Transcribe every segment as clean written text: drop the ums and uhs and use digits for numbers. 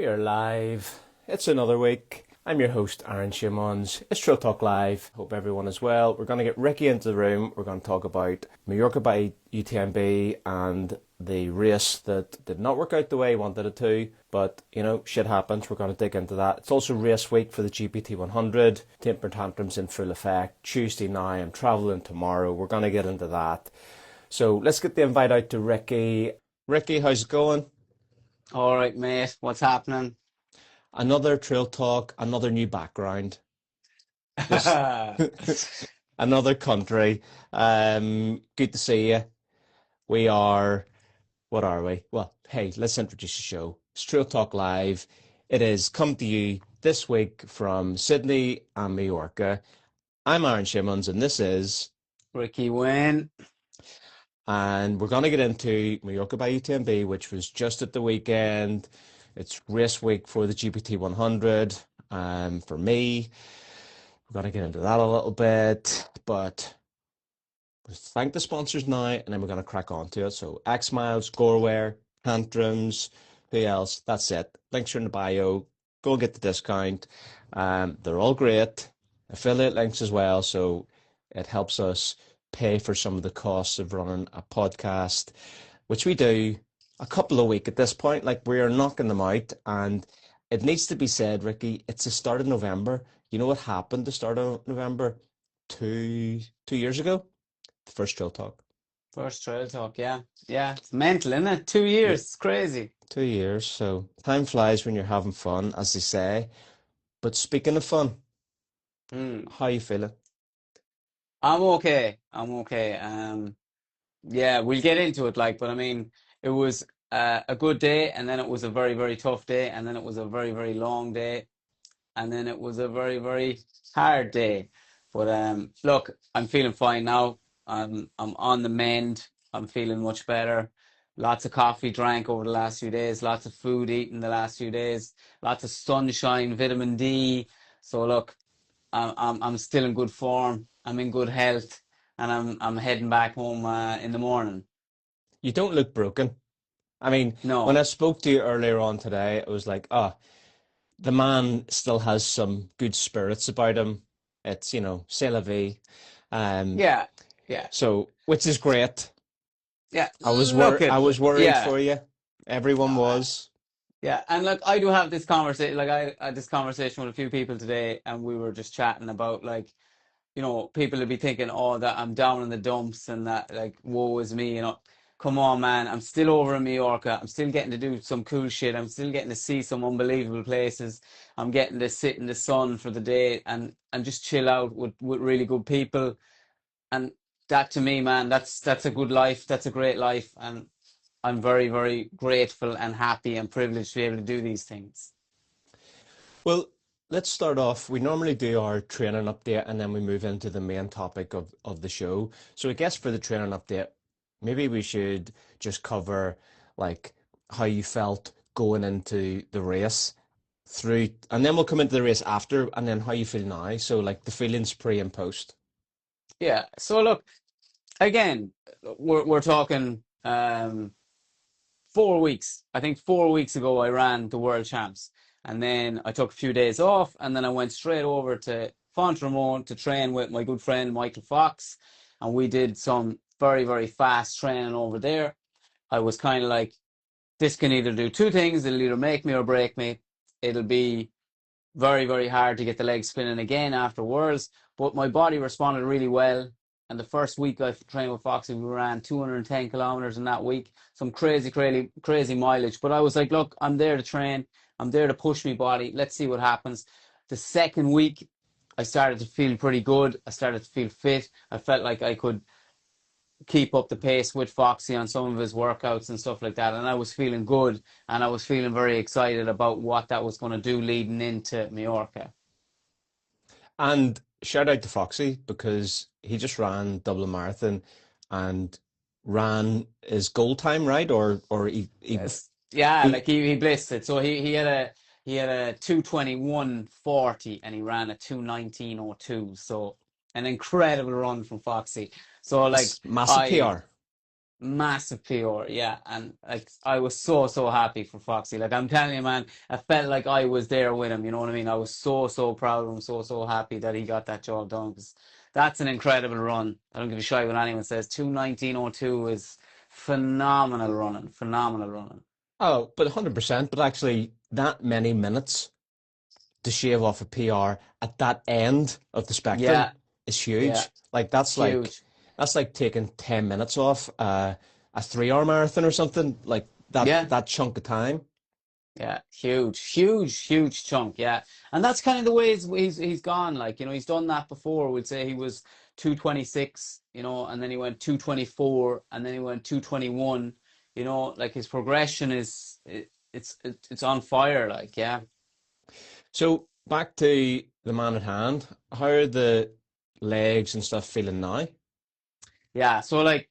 We are live. It's another week. I'm your host, Aaron Shimons. It's Trail Talk Live. Hope everyone is well. We're going to get Ricki into the room. We're going to talk about Mallorca by UTMB and the race that did not work out the way he wanted it to. But, you know, shit happens. We're going to dig into that. It's also race week for the GPT100. Tantrums in full effect. Tuesday now. I'm travelling tomorrow. We're going to get into that. So let's get the invite out to Ricki. Ricki, how's it going? All right, mate. What's happening? Another trail talk, another new background, just another country. Good to see you. We are, what are we? Well, hey, let's introduce the show. It's Trail Talk Live. It is come to you this week from Sydney and Mallorca. I'm Aaron Shimons, and this is... Ricki Wynn. And we're going to get into Mallorca by UTMB, which was just at the weekend. It's race week for the GPT100. For me, we're going to get into that a little bit, but let's thank the sponsors now, and then we're going to crack on to it. So XMiles, GOREWEAR, Tantrums, who else? That's it. Links are in the bio. Go and get the discount. They're all great. Affiliate links as well, so it helps us pay for some of the costs of running a podcast, which we do a couple a week at this point. Like, we are knocking them out, and it needs to be said, Ricki, it's the start of November. You know what happened the start of November 2 years ago? The first trail talk. First trail talk, yeah. Yeah, it's mental, isn't it? 2 Yeah, years, it's crazy. 2 years. So time flies when you're having fun, as they say. But speaking of fun, Mm. how you feeling? I'm okay. Yeah, we'll get into it, like, but I mean, it was a good day, and then it was a very, very tough day, and then it was a very, very long day, and then it was a very, very hard day. But look, I'm feeling fine now. I'm on the mend. I'm feeling much better. Lots of coffee drank over the last few days, lots of food eaten the last few days, lots of sunshine, vitamin D. So look, I'm still in good form. I'm in good health, and I'm heading back home in the morning. You don't look broken. I mean, when I No, spoke to you earlier on today, it was like, the man still has some good spirits about him. It's, c'est la vie. Um, yeah, yeah, so, which is great. yeah. I Look I at, was worried yeah. for you. Everyone was. Yeah, and look, I do have this conversation. Like, I had this conversation with a few people today, and we were just chatting about, like, people would be thinking, oh, that I'm down in the dumps and that, like, woe is me. Come on, man, I'm still over in Mallorca. I'm still getting to do some cool shit. I'm still getting to see some unbelievable places. I'm getting to sit in the sun for the day and just chill out with really good people. And that, to me, man, that's a good life. That's a great life, and I'm very, very grateful and happy and privileged to be able to do these things. Well, let's start off. We normally do our training update and then we move into the main topic of the show. So I guess for the training update, maybe we should just cover like how you felt going into the race through, and then we'll come into the race after, and then how you feel now. So like the feelings pre and post. Yeah. So look, again, we're talking 4 weeks. I think 4 weeks ago I ran the World Champs, and then I took a few days off, and then I went straight over to Font to train with my good friend Michael Fox, and we did some very, very fast training over there. I was kind of like, this can either do two things. It'll either make me or break me. It'll be very, very hard to get the legs spinning again afterwards. But my body responded really well. And the first week I trained with Foxy, we ran 210 kilometers in that week. Some crazy, crazy, crazy mileage. But I was like, look, I'm there to train. I'm there to push my body. Let's see what happens. The second week, I started to feel pretty good. I started to feel fit. I felt like I could keep up the pace with Foxy on some of his workouts and stuff like that. And I was feeling good, and I was feeling very excited about what that was going to do leading into Mallorca. And shout out to Foxy because he just ran Dublin Marathon and ran his goal time, right? Or Yes. Yeah, he like he blitzed it. So he had a 2:21:40 and he ran a 2:19:02. So an incredible run from Foxy. So like massive I PR. Massive PR, yeah. And like I was so happy for Foxy. Like I'm telling you, man, I felt like I was there with him, you know what I mean? I was so proud of him, so happy that he got that job done, 'cause that's an incredible run. I don't give a shit what anyone says. 2:19:02 is phenomenal running, phenomenal running. Oh, but 100%. But actually, that many minutes to shave off a PR at that end of the spectrum Yeah, is yeah, huge. Like huge. that's like taking 10 minutes off a 3 hour marathon or something. Like Yeah. that chunk of time. Yeah, huge chunk. Yeah, and that's kind of the way he's gone. Like, you know, he's done that before. We'd say he was 2:26, you know, and then he went 2:24, and then he went 2:21. You know, like his progression is it's on fire. Like, yeah, So back to the man at hand. How are the legs and stuff feeling now? yeah. So like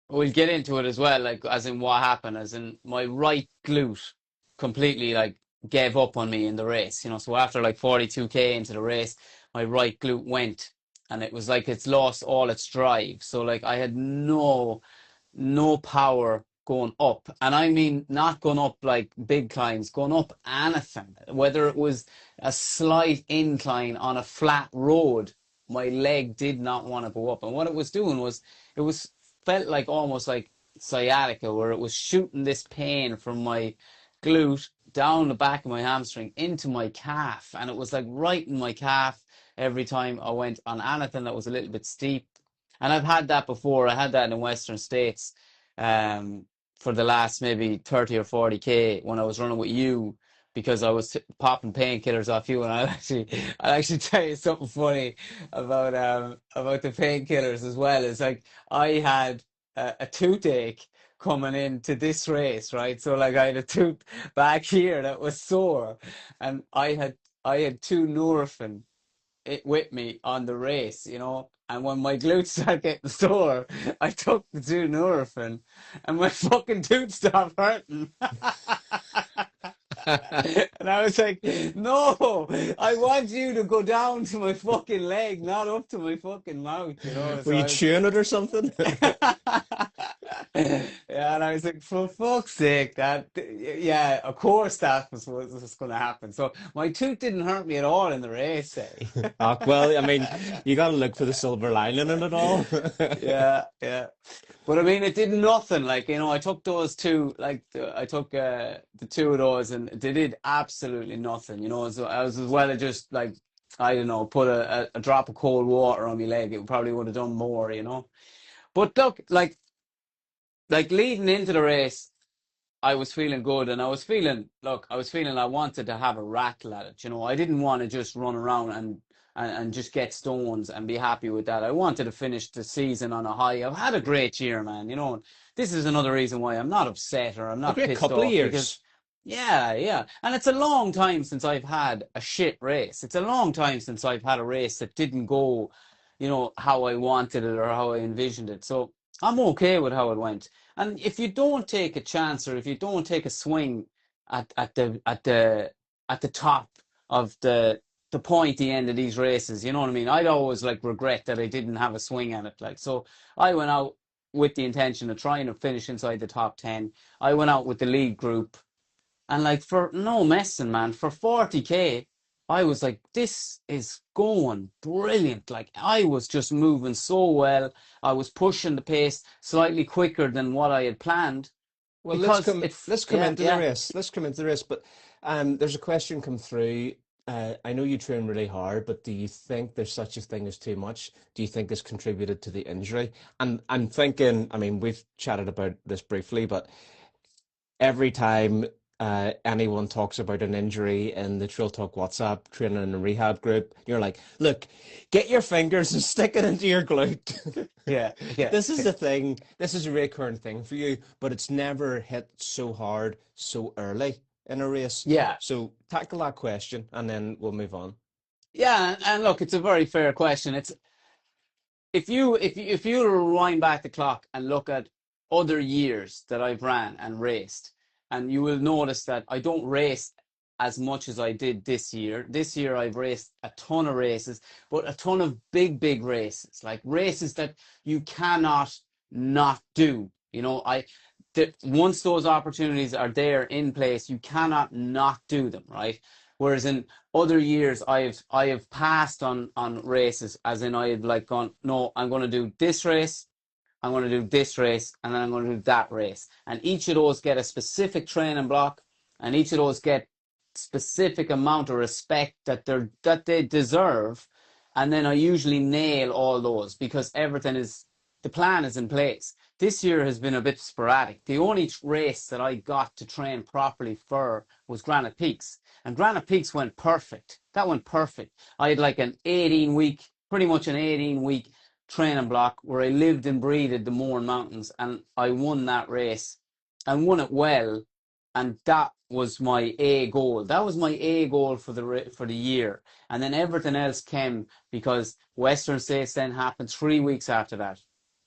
we'll get into it as well. Like, as in what happened, as in my right glute completely like gave up on me in the race. You know, so after like 42K into the race, my right glute went, and it was like it's lost all its drive. So like I had no power going up. And I mean, not going up like big climbs, going up anything, whether it was a slight incline on a flat road, my leg did not want to go up. And what it was doing was, it was felt like almost like sciatica, where it was shooting this pain from my glute down the back of my hamstring into my calf. And it was like right in my calf every time I went on anything that was a little bit steep. And I've had that before. I had that in the Western States um, for the last maybe 30 or 40K when I was running with you, because I was popping painkillers off you. And I'll actually tell you something funny about the painkillers as well. It's like I had a toothache coming into this race, right? So like I had a tooth back here that was sore, and I had two Nurofen it with me on the race, you know. And when my glutes started getting sore, I took the two Nurofen, and my fucking tooth stopped hurting. And I was like, no, I want you to go down to my fucking leg, not up to my fucking mouth, you know. Were So you I was chewing it or something? yeah, and I was like, for fuck's sake, yeah, of course that was going to happen. So my tooth didn't hurt me at all in the race, eh? Well, I mean, you got to look for the silver lining in it all. Yeah, yeah. But I mean, it did nothing. Like, you know, I took those two, like, I took the two of those, and they did absolutely nothing. You know, so I was as well as just like, I don't know, put a drop of cold water on my leg. It probably would have done more, you know. But look, like leading into the race, I was feeling good, and I was feeling I wanted to have a rattle at it. You know, I didn't want to just run around and just get stones and be happy with that. I wanted to finish the season on a high. I've had a great year, man. You know, this is another reason why I'm not upset or I'm A not great pissed couple of off, because years. yeah, yeah. And it's a long time since I've had a shit race. It's a long time since I've had a race that didn't go, you know, how I wanted it or how I envisioned it. So I'm okay with how it went. And if you don't take a chance, or if you don't take a swing at the top of the pointy end of these races, you know what I mean? I'd always like regret that I didn't have a swing at it. Like, so I went out with the intention of trying to finish inside the top 10. I went out with the lead group, and like, for no messing, man, for 40K, I was like, this is going brilliant. Like, I was just moving so well. I was pushing the pace slightly quicker than what I had planned, Well, because it's, let's come yeah, into the yeah, race. Let's come into the race. But there's a question come through. I know you train really hard, but do you think there's such a thing as too much? Do you think this contributed to the injury? And I'm thinking, I mean, we've chatted about this briefly, but every time anyone talks about an injury in the Trail Talk WhatsApp training and rehab group, you're like, look, get your fingers and stick it into your glute. yeah, yeah. This is the thing. This is a recurrent thing for you, but it's never hit so hard so early in a race. Yeah, So tackle that question and then we'll move on. yeah, and look, it's a very fair question. It's, if you rewind back the clock and look at other years that I've ran and raced, and you will notice that I don't race as much as I did this year. This year I've raced a ton of races, but a ton of big races, like races that you cannot not do. Once those opportunities are there in place, you cannot not do them, right? Whereas in other years, I have passed on races, as in I have like gone, no, I'm going to do this race, I'm going to do this race, and then I'm going to do that race. And each of those get a specific training block, and each of those get specific amount of respect that they deserve. And then I usually nail all those because the plan is in place. This year has been a bit sporadic. The only race that I got to train properly for was Granite Peaks. And Granite Peaks went perfect. That went perfect. I had like pretty much an 18-week training block where I lived and breathed the Mourne Mountains, and I won that race and won it well. And that was my A goal. That was my A goal for the year. And then everything else came because Western States then happened 3 weeks after that.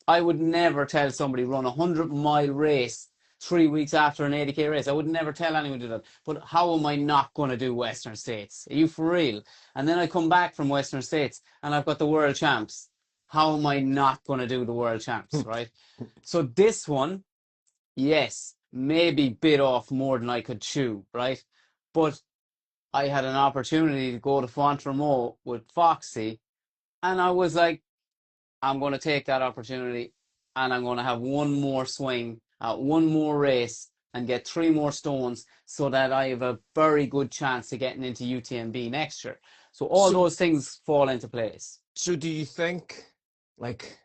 I would never tell somebody run a 100-mile race 3 weeks after an 80k race. I would never tell anyone to do that. But how am I not going to do Western States? Are you for real? And then I come back from Western States and I've got the world champs. How am I not going to do the world champs, right? So this one, yes, maybe bit off more than I could chew, right? But I had an opportunity to go to Tantrums with Foxy, and I was like, I'm going to take that opportunity, and I'm going to have one more swing at one more race and get 3 more stones so that I have a very good chance of getting into UTMB next year. So all So, those things fall into place. so do you think, like,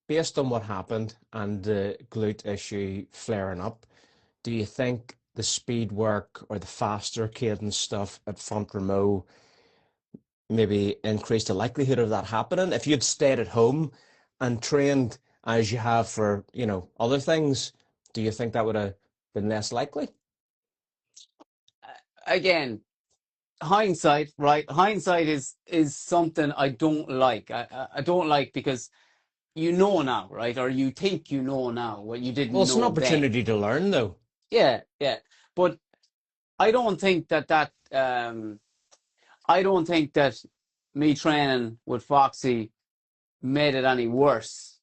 based on what happened and the glute issue flaring up, do you think the speed work or the faster cadence stuff at Font Remo maybe increased the likelihood of that happening? If you'd stayed at home and trained as you have for, other things, do you think that would have been less likely? Again, hindsight, right? Hindsight is something I don't like. I don't like because you know now, right? Or you think you know now what you Well, didn't it's an know then. opportunity to learn, though. Yeah, yeah. But I don't think I don't think that me training with Foxy made it any worse.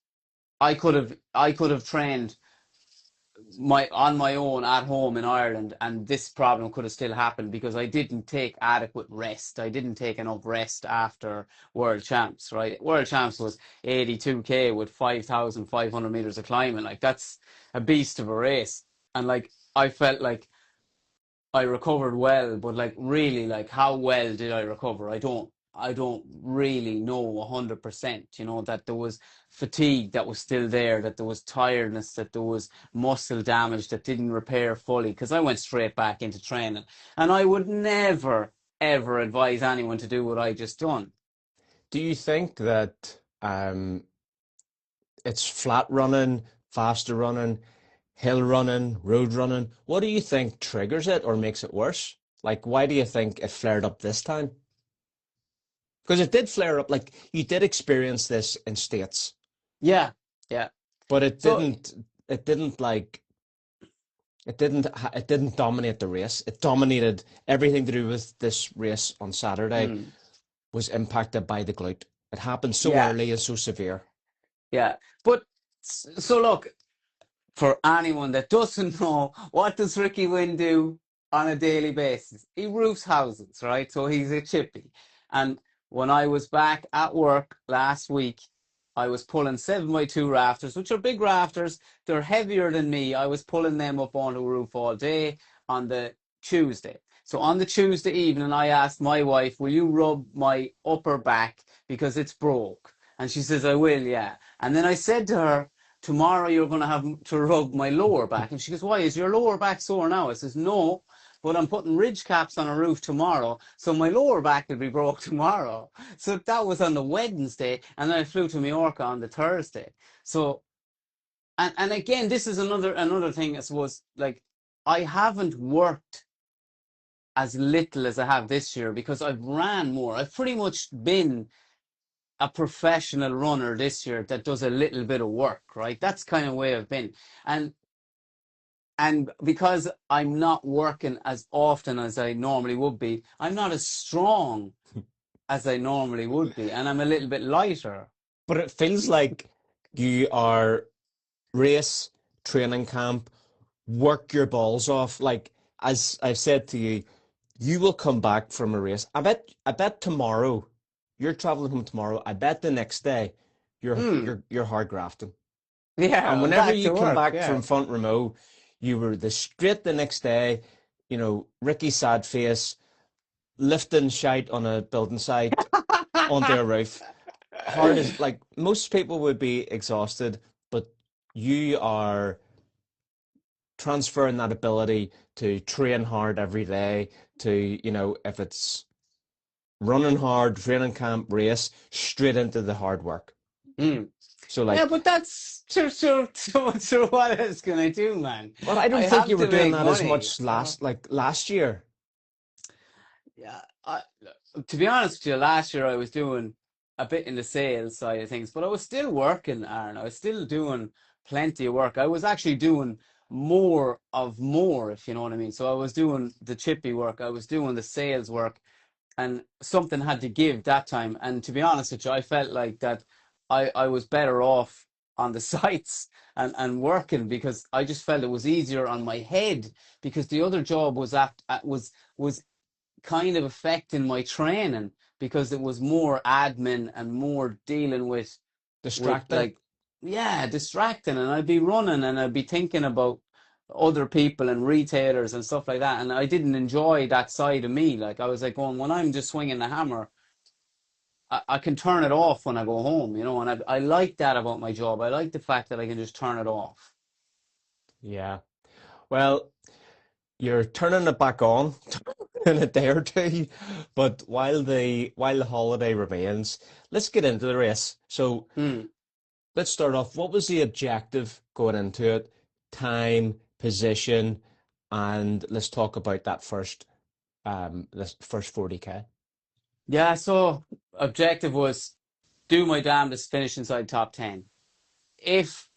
I could have trained on my own at home in Ireland, and this problem could have still happened because I didn't take adequate rest. I didn't take enough rest after World Champs, right? World Champs was 82k with 5,500 meters of climbing. Like that's a beast of a race. And like I felt like I recovered well, but like really, like how well did I recover? I don't really know 100%, that there was fatigue that was still there, that there was tiredness, that there was muscle damage that didn't repair fully, because I went straight back into training. And I would never, ever advise anyone to do what I just done. Do you think that it's flat running, faster running, hill running, road running? What do you think triggers it or makes it worse? Like, why do you think it flared up this time? Because it did flare up, like you did experience this in States, Yeah, yeah. but So, it didn't like, it didn't dominate the race. It dominated everything to do with this race on Saturday mm, was impacted by the glute. It happened so yeah, early and so severe. yeah. But so look, for anyone that doesn't know, what does Ricki Wynn do on a daily basis? He roofs houses, right? So he's a chippy. And when I was back at work last week, I was pulling 7x2 rafters, which are big rafters. They're heavier than me. I was pulling them up onto the roof all day on the Tuesday. So on the Tuesday evening, I asked my wife, will you rub my upper back because it's broke? And she says, I will, yeah. And then I said to her, tomorrow you're going to have to rub my lower back. And she goes, why, is your lower back sore now? I says, no, but I'm putting ridge caps on a roof tomorrow, so my lower back will be broke tomorrow. So that was on the Wednesday, and then I flew to Mallorca on the Thursday. So, and again, this is another thing, I suppose, like, I haven't worked as little as I have this year because I've ran more. I've pretty much been a professional runner this year that does a little bit of work, right? That's kind of way I've been. And and because I'm not working as often as I normally would be, I'm not as strong as I normally would be, and I'm a little bit lighter. But it feels like you are race, training camp, work your balls off. Like as I've said to you, you will come back from a race. I bet tomorrow you're traveling home tomorrow. I bet the next day Mm. you're hard grafting. And Yeah, whenever back you to come work. back Yeah. from Front Remo, you were the straight the next day, Ricki sad face, lifting shite on a building site onto a roof. Hard as like most people would be exhausted, but you are transferring that ability to train hard every day, to, if it's running hard, training camp, race, straight into the hard work. Mm. So Yeah, like, but that's sure what else can I do, man? but I I don't think have you were to doing make that as money. much So last year. yeah, to be honest with you, last year I was doing a bit in the sales side of things, but I was still working, Aaron. I was still doing plenty of work. I was actually doing more of more, if you know what I mean. So I was doing the chippy work, I was doing the sales work, and something had to give that time. And to be honest with you, I felt like that I was better off on the sites and working because I just felt it was easier on my head because the other job was kind of affecting my training because it was more admin and more dealing with Distracting. like yeah, distracting, and I'd be running and I'd be thinking about other people and retailers and stuff like that, and I didn't enjoy that side of me. Like I was like going, when I'm just swinging the hammer, I can turn it off when I go home, and I like that about my job. I like the fact that I can just turn it off. Yeah. Well, you're turning it back on in a day or two, but while the holiday remains, let's get into the race. So Hmm. let's start off. What was the objective going into it? Time, position, and let's talk about that this first 40K. Yeah, so objective was do my damnedest, finish inside top 10. If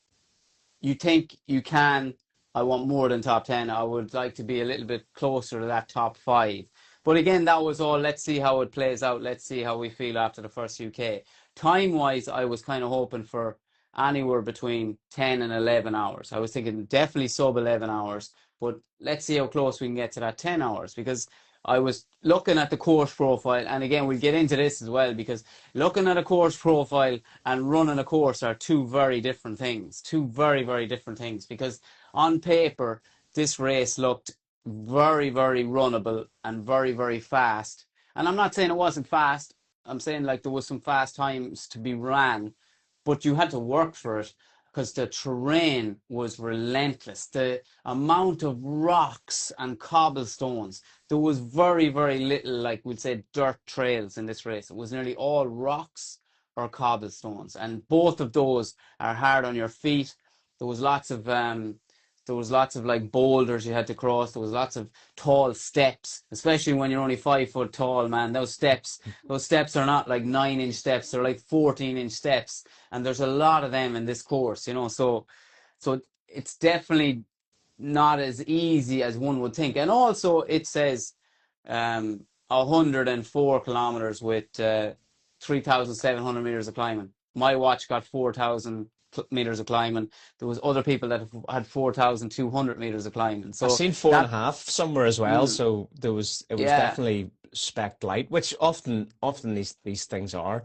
you think you can, I want more than top 10. I would like to be a little bit closer to that top five. But again, that was all. Let's see how it plays out. Let's see how we feel after the first UK. Time wise, I was kind of hoping for anywhere between 10 and 11 hours. I was thinking definitely sub 11 hours, but let's see how close we can get to that 10 hours because I was looking at the course profile. And again, we'll get into this as well because looking at a course profile and running a course are two very different things. Two very, very different things because on paper, this race looked very, very runnable and very, very fast. And I'm not saying it wasn't fast. I'm saying like there was some fast times to be ran, but you had to work for it because the terrain was relentless. The amount of rocks and cobblestones, there was very, very little, like we'd say, dirt trails in this race. It was nearly all rocks or cobblestones, and both of those are hard on your feet. There was lots of like boulders you had to cross. There was lots of tall steps, especially when you're only 5 foot tall, man. Those steps are not like 9 inch steps; they're like 14 inch steps, and there's a lot of them in this course, So it's definitely not as easy as one would think. And also, it says 104 kilometers with 3,700 meters of climbing. My watch got 4,000 meters of climbing. There was other people that had 4,200 meters of climbing. I So seen four and a that, half somewhere as well, mm, so it was yeah, definitely spec light, which often these things are.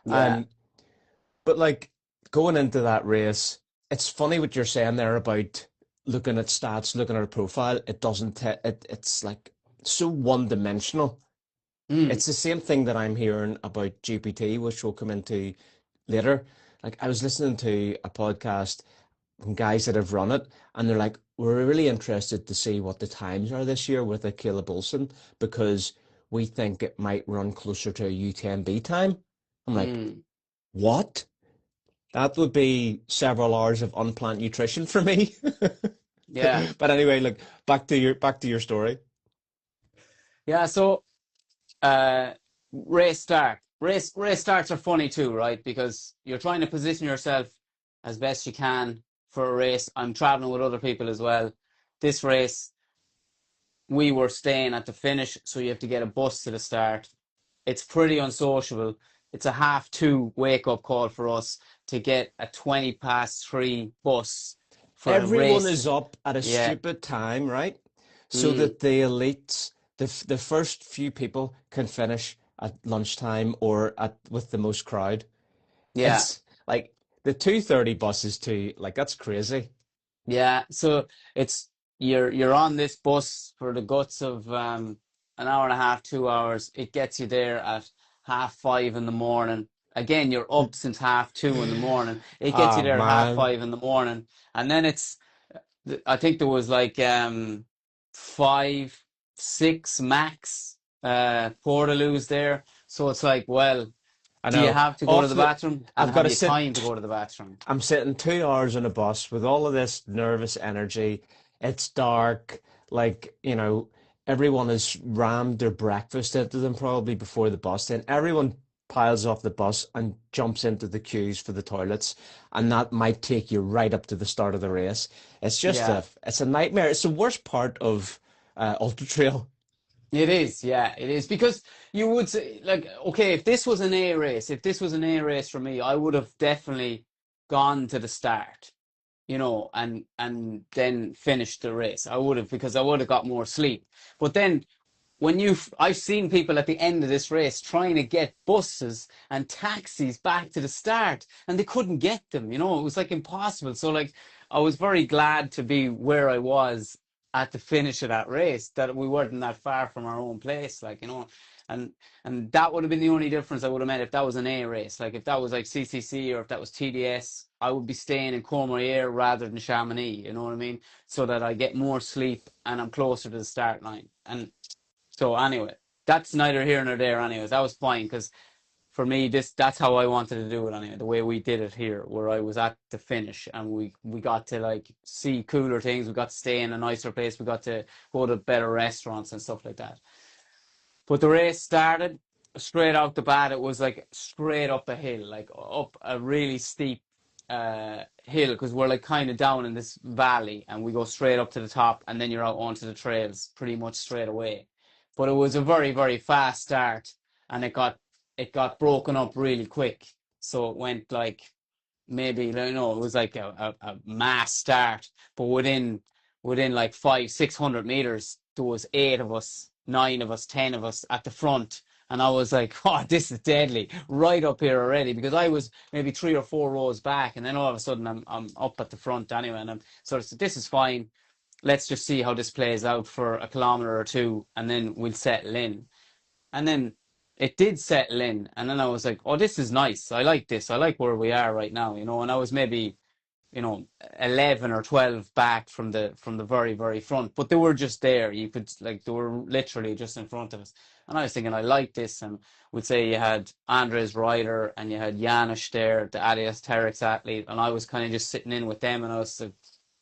yeah. Um, but like going into that race, it's funny what you're saying there about looking at stats, looking at a profile. It doesn't it's like so one dimensional. Mm, It's the same thing that I'm hearing about GPT, which we'll come into later. Like I was listening to a podcast from guys that have run it, and they're like, we're really interested to see what the times are this year with a Caleb Wilson because we think it might run closer to a UTMB time. I'm like, mm, what? That would be several hours of unplanned nutrition for me. yeah. But anyway, look, back to your story. Yeah, so uh race starts are funny too, right? Because you're trying to position yourself as best you can for a race. I'm traveling with other people as well. This race, we were staying at the finish, so you have to get a bus to the start. It's pretty unsociable. it's a 2:30 wake-up call for us to get a 3:20 bus for a Everyone race. is up at a Yeah. stupid time, right? So Mm, that the elites, the first few people can finish at lunchtime or at with the most crowd. yeah. It's like the 2:30 buses too, like that's crazy. Yeah, so it's you're on this bus for the guts of an hour and a half, 2 hours. It gets you there at 5:30 in the morning. Again, you're up since 2:30 in the morning. It gets you Ah, there at half man. five in the morning, and then I think there was like five, six max portaloos there. So it's like, well, I do you know. have to go to Off the the bathroom, and I've got have to you time to sit go to the bathroom? I'm sitting 2 hours in a bus with all of this nervous energy. It's dark. Like, everyone has rammed their breakfast into them probably before the bus. Then everyone piles off the bus and jumps into the queues for the toilets. And that might take you right up to the start of the race. Yeah. It's a nightmare. It's the worst part of Ultra Trail. It is, yeah, it is because you would say, like, okay, if this was an A race, if this was an A race for me, I would have definitely gone to the start, and then finished the race. I would have because I would have got more sleep. But then I've seen people at the end of this race trying to get buses and taxis back to the start, and they couldn't get them. It was like impossible. So like, I was very glad to be where I was at the finish of that race, that we weren't that far from our own place, like, and that would have been the only difference I would have made if that was an A race. Like if that was like CCC or if that was TDS, I would be staying in Courmayeur rather than Chamonix. You know what I mean? So that I get more sleep and I'm closer to the start line. And so anyway, that's neither here nor there. Anyways, that was fine because for me, that's how I wanted to do it. Anyway, the way we did it here, where I was at the finish, and we got to like see cooler things. We got to stay in a nicer place. We got to go to better restaurants and stuff like that. But the race started straight out the bat. It was like straight up a hill, like up a really steep hill, because we're like kind of down in this valley, and we go straight up to the top, and then you're out onto the trails pretty much straight away. But it was a very, very fast start, and it got broken up really quick. So it went like maybe, I don't know, it was like a mass start, but within like 500-600 meters, there was 8 of us, 9 of us, 10 of us at the front. And I was like, oh, this is deadly, right up here already, because I was maybe 3 or 4 rows back, and then all of a sudden I'm up at the front anyway, and I'm sort of, this is fine. Let's just see how this plays out for a kilometer or two, and then we'll settle in. And then it did settle in, and then I was like, oh, this is nice. I like this. I like where we are right now, and I was maybe, 11 or 12 back from the very, very front, but they were just there. You could, like, they were literally just in front of us. And I was thinking, I like this. And would say you had Andres Ryder and you had Janusz there, the Adidas Terex athlete, and I was kind of just sitting in with them, and I was like,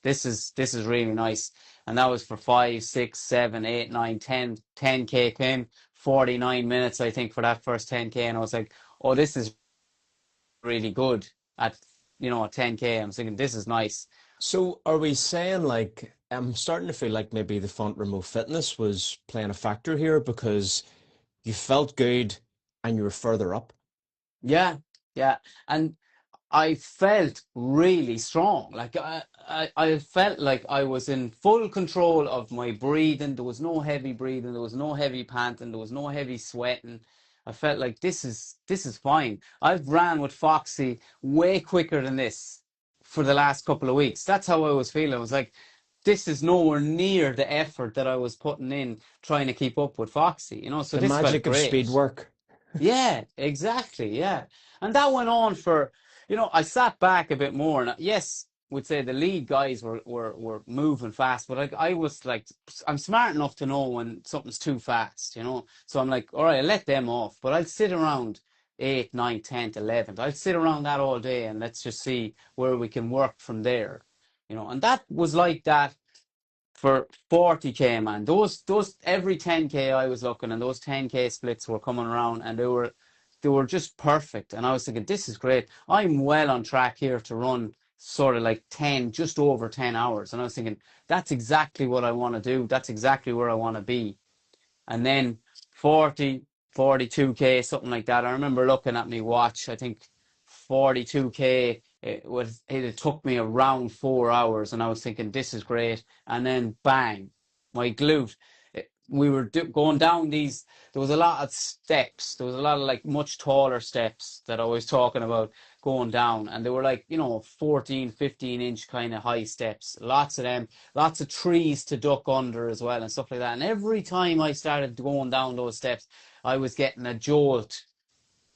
this is really nice. And that was for 5, 6, 7, 8, 9, 10, 10K came, 49 minutes, I think, for that first 10K. And I was like, oh, this is really good at, 10K. I'm thinking, this is nice. So are we saying like I'm starting to feel like maybe the font remote fitness was playing a factor here because you felt good and you were further up? Yeah, yeah. And I felt really strong. Like I felt like I was in full control of my breathing. There was no heavy breathing. There was no heavy panting. There was no heavy sweating. I felt like this is fine. I've ran with Foxy way quicker than this for the last couple of weeks. That's how I was feeling. I was like, this is nowhere near the effort that I was putting in trying to keep up with Foxy. So The this felt magic of speed great. work. Yeah, exactly. Yeah. And that went on for, I sat back a bit more. And yes, would say the lead guys were moving fast, but like I was like, I'm smart enough to know when something's too fast. So I'm like, all right, I'll let them off, but I'll sit around 8th, 9th, 10th, 11th. I'll sit around that all day, and let's just see where we can work from there. And that was like that for 40K, man. Those every 10K I was looking, and those 10K splits were coming around, and they were just perfect. And I was thinking, this is great. I'm well on track here to run sort of like 10, just over 10 hours. And I was thinking, that's exactly what I want to do. That's exactly where I want to be. And then 40, 42K, something like that. I remember looking at my watch. I think 42K. It took me around 4 hours, and I was thinking this is great. And then bang, my glute. We were going down these. There was a lot of steps. There was a lot of like much taller steps that I was talking about going down, and they were like 14, 15 inch kind of high steps. Lots of them, lots of trees to duck under as well and stuff like that. And every time I started going down those steps, I was getting a jolt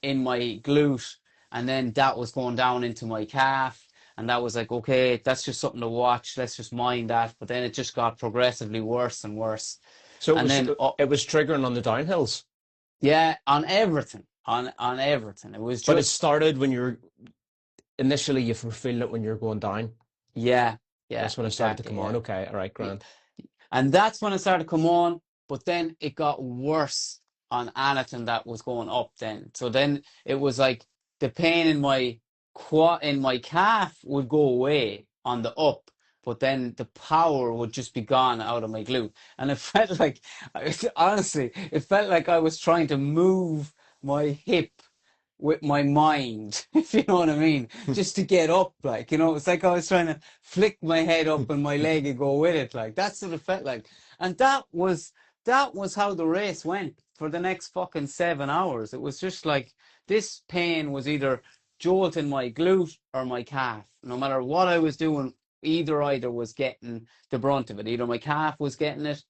in my glute, and then that was going down into my calf. And that was like, okay, that's just something to watch. Let's just mind that. But then it just got progressively worse and worse. So And then, it was triggering on the downhills, yeah, on everything, on everything. It was but it just, started when you were initially you were feeling it when you're going down. yeah, yeah, That's when it started to exactly, come on. yeah. Okay, all right, Yeah. grand. And that's when it started to come on, but then it got worse on anything that was going up then. So then it was like the pain in my in my calf would go away on the up, but then the power would just be gone out of my glute. And it felt like, honestly, it felt like I was trying to move my hip with my mind, if you know what I mean, just to get up, like, it's like I was trying to flick my head up and my leg would go with it, like, that's what it felt like. And that was how the race went for the next fucking 7 hours. It was just like, this pain was either jolting my glute or my calf. No matter what I was doing, either was getting the brunt of it. Either my calf was getting it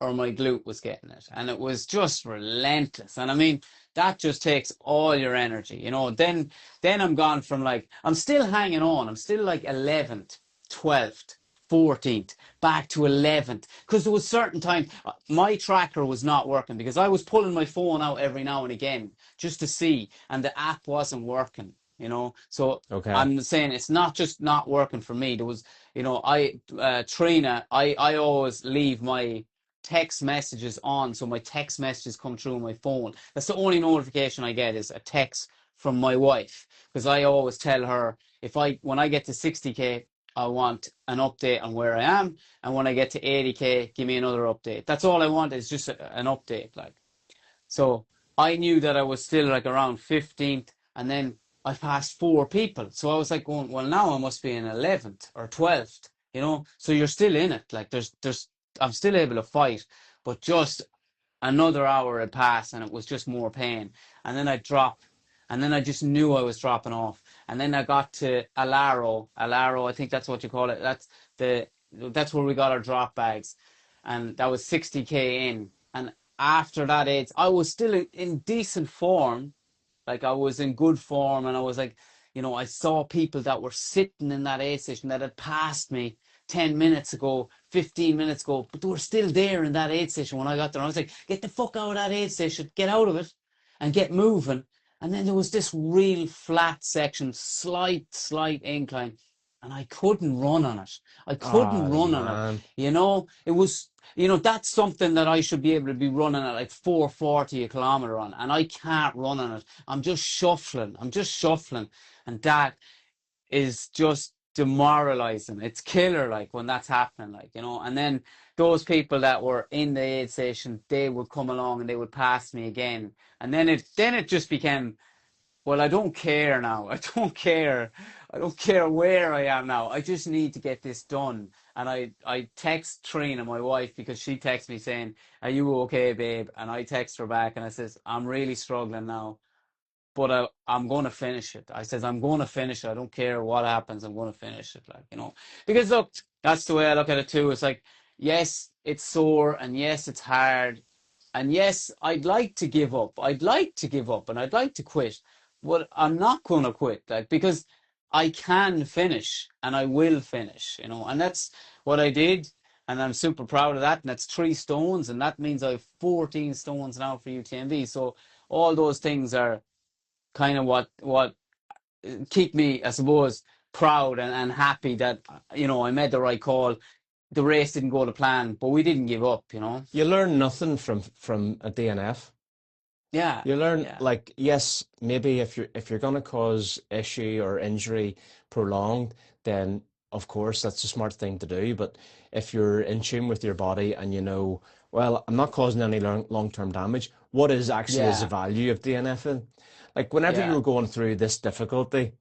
or my glute was getting it. And it was just relentless. And I mean, that just takes all your energy, then I'm gone from like, I'm still hanging on. I'm still like 11th, 12th, 14th, back to 11th. Because there was certain times my tracker was not working because I was pulling my phone out every now and again just to see, and the app wasn't working, So Okay. I'm saying it's not just not working for me. There was, Trina, I always leave my text messages on, so my text messages come through my phone. That's the only notification I get, is a text from my wife, because I always tell her, when I get to 60K, I want an update on where I am, and when I get to 80K, give me another update. That's all I want, is just an update, like. So I knew that I was still like around 15th, and then I passed 4 people. So I was like going, well, now I must be in 11th or 12th, So you're still in it. Like I'm still able to fight, but just another hour had passed and it was just more pain. And then I drop, and then I just knew I was dropping off. And then I got to Alaro, I think that's what you call it. That's where we got our drop bags. And that was 60K in. And after that, I was still in decent form. Like, I was in good form, and I was like, I saw people that were sitting in that aid station that had passed me 10 minutes ago, 15 minutes ago, but they were still there in that aid station when I got there. I was like, get the fuck out of that aid station, get out of it and get moving. And then there was this real flat section, slight incline, and I couldn't run on it. I couldn't Oh run on it. man. It was, that's something that I should be able to be running at like 440 a kilometer on, and I can't run on it. I'm just shuffling. And that is just demoralizing. It's killer, like, when that's happening, like, and then those people that were in the aid station, they would come along and they would pass me again. And then it just became, well, I don't care now. I don't care. I don't care where I am now. I just need to get this done. And I text Trina, my wife, because she texts me saying, are you okay, babe? And I text her back and I says, I'm really struggling now, but I'm going to finish it. I says, I'm going to finish it. I don't care what happens. I'm going to finish it. Like, because look, that's the way I look at it too. It's like, yes, it's sore, and yes, it's hard. And yes, I'd like to give up. I'd like to give up and I'd like to quit, but I'm not going to quit, like, because I can finish and I will finish, and that's what I did. And I'm super proud of that. And that's 3 stones. And that means I have 14 stones now for UTMB. So all those things are kind of what keep me, I suppose, proud and happy that I made the right call. The race didn't go to plan, but we didn't give up. You learn nothing from a DNF. Yeah, You learn, yeah, like, yes, maybe if you're going to cause issue or injury prolonged, then of course that's a smart thing to do. But if you're in tune with your body and well, I'm not causing any long-term damage, what is actually is the Yeah, value of DNFing? Like whenever you yeah. were going through this difficulty,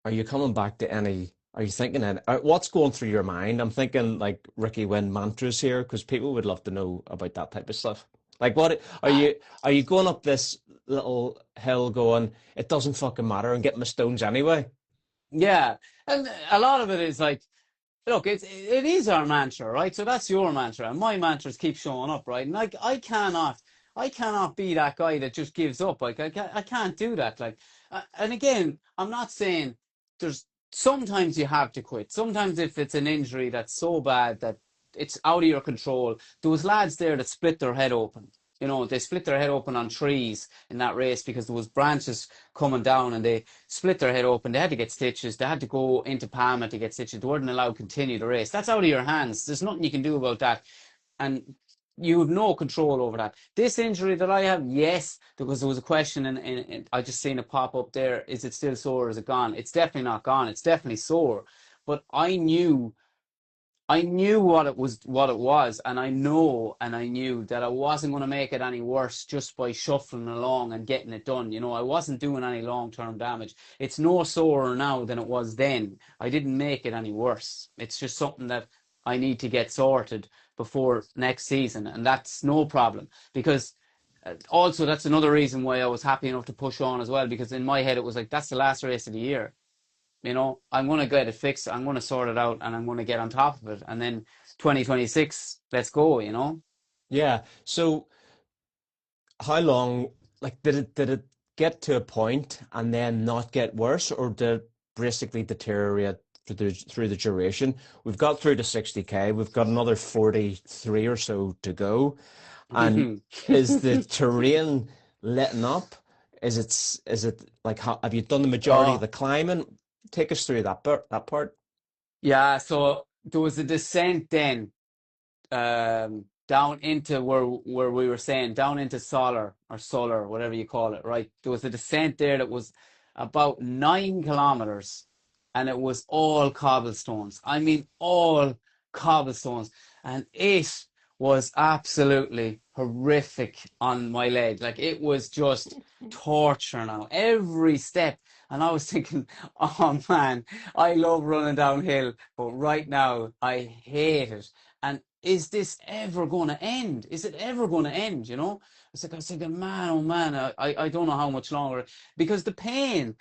are you coming back to any? Are you thinking any, what's going through your mind? I'm thinking like Ricki Wynn mantras here because people would love to know about that type of stuff. Like, what Uh, are you going up this little hill going? It doesn't fucking matter and get my stones anyway. yeah. And a lot of it is like, look, it is our mantra, right? So that's your mantra, and my mantras keep showing up, right? And like I cannot be that guy that just gives up. Like I can't do that. Like, and again, I'm not saying there's sometimes you have to quit. Sometimes if it's an injury that's so bad that it's out of your control, there was lads there that split their head open. You know, they split their head open on trees in that race because there was branches coming down and they split their head open. They had to get stitches. They had to go into Palma to get stitches. They weren't allowed to continue the race. That's out of your hands. There's nothing you can do about that. And you have no control over that. This injury that I have, yes, because there was a question and I just seen it pop up there. Is it still sore or is it gone? It's definitely not gone. It's definitely sore. But I knew what it was, and I knew that I wasn't going to make it any worse just by shuffling along and getting it done. You know, I wasn't doing any long-term damage. It's no sorer now than it was then. I didn't make it any worse. It's just something that I need to get sorted before next season, and that's no problem because also that's another reason why I was happy enough to push on as well, because in my head it was like that's the last race of the year. You know, I'm going to get it fixed. I'm going to sort it out and I'm going to get on top of it. And then 2026, let's go, you know? Yeah. So how long, like, did it get to a point and then not get worse, or did it basically deteriorate through the duration? We've got through to 60K. We've got another 43 or so to go. And is the terrain letting up? Is it like have you done the majority of Oh, the climbing? Take us through that part. yeah. So there was a descent then down into where we were saying down into Solar, whatever you call it, right? There was a descent there that was about 9 kilometers, and it was all cobblestones. I mean, all cobblestones, and it was absolutely horrific on my leg. Like it was just torture now, every step. And I was thinking, oh man, I love running downhill, but right now I hate it. And is this ever going to end? Is it ever going to end? You know, I was thinking, man, oh man, I don't know how much longer because the pain,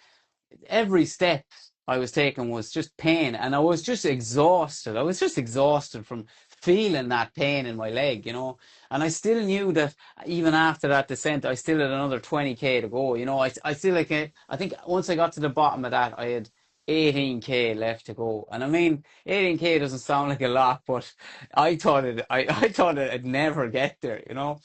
every step I was taking was just pain, and I was just exhausted. I was just exhausted from feeling that pain in my leg, you know. And I still knew that even after that descent, I still had another 20K to go. You know, I still like I think once I got to the bottom of that, I had 18K left to go. And I mean, 18K doesn't sound like a lot, but I thought it'd never get there, you know.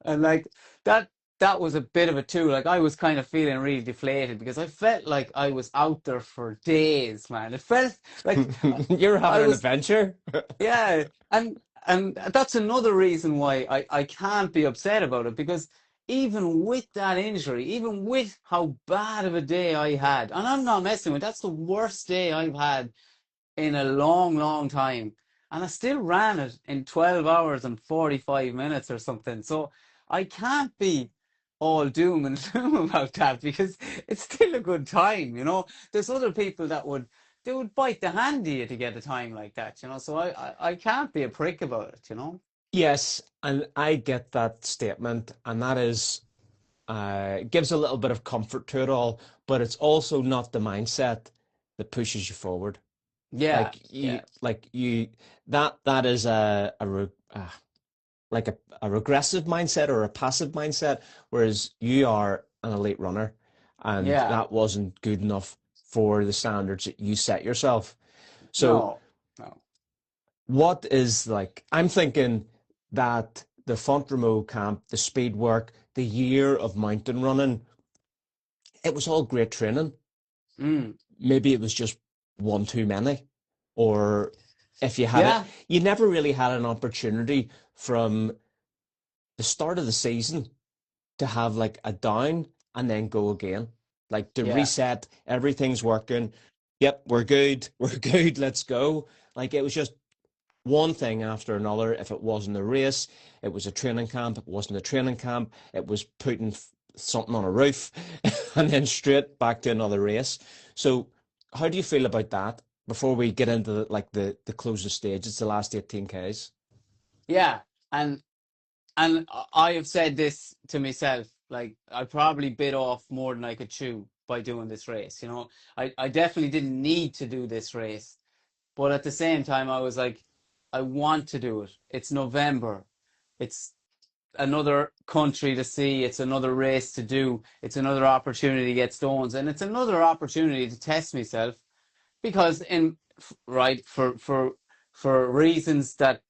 And like that that was a bit of a too. Like I was kind of feeling really deflated because I felt like I was out there for days, man. It felt like You're I having an was, adventure. yeah, and that's another reason why I can't be upset about it because even with that injury, even with how bad of a day I had, and I'm not messing with, that's the worst day I've had in a long, long time. And I still ran it in 12 hours and 45 minutes or something. So I can't be all doom and gloom about that because it's still a good time, you know. There's other people that they would bite the hand of you to get a time like that, you know. So I can't be a prick about it, you know. Yes, and I get that statement, and that is gives a little bit of comfort to it all, but it's also not the mindset that pushes you forward. Yeah, yeah, Like you, that is like a regressive mindset or a passive mindset, whereas you are an elite runner, and yeah. that wasn't good enough for the standards that you set yourself. So No, no. what is like, I'm thinking that the Font Romeu camp, the speed work, the year of mountain running, it was all great training. Mm. Maybe it was just one too many, or if you had it, Yeah, you never really had an opportunity from the start of the season to have like a down and then go again, like to yeah. reset, everything's working. Yep, we're good, we're good, let's go. Like it was just one thing after another. If it wasn't a race, it was a training camp. It wasn't a training camp. It was putting something on a roof and then straight back to another race. So how do you feel about that before we get into the closing stage? It's the last 18Ks. Yeah, and I have said this to myself, like I probably bit off more than I could chew by doing this race. You know, I definitely didn't need to do this race, but at the same time, I was like, I want to do it. It's November. It's another country to see. It's another race to do. It's another opportunity to get stones, and it's another opportunity to test myself because right for reasons that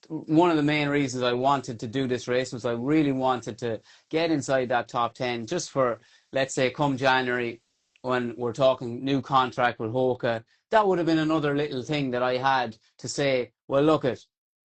one of the main reasons I wanted to do this race was I really wanted to get inside that top 10 just for, let's say, come January when we're talking new contract with Hoka. That would have been another little thing that I had to say, well, look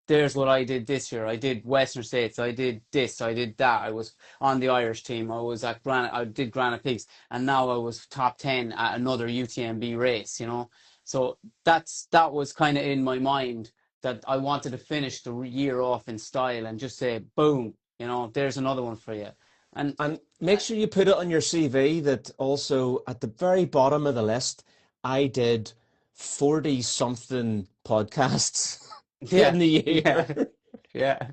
there's what I did this year. I did Western States. I did this. I did that. I was on the Irish team. I was at I did Granite Peaks, and now I was top 10 at another UTMB race, you know. So that was kind of in my mind that I wanted to finish the year off in style and just say, boom, you know, there's another one for you. And And make sure you put it on your CV that also at the very bottom of the list, I did 40 something podcasts yeah, in the yeah, year. yeah,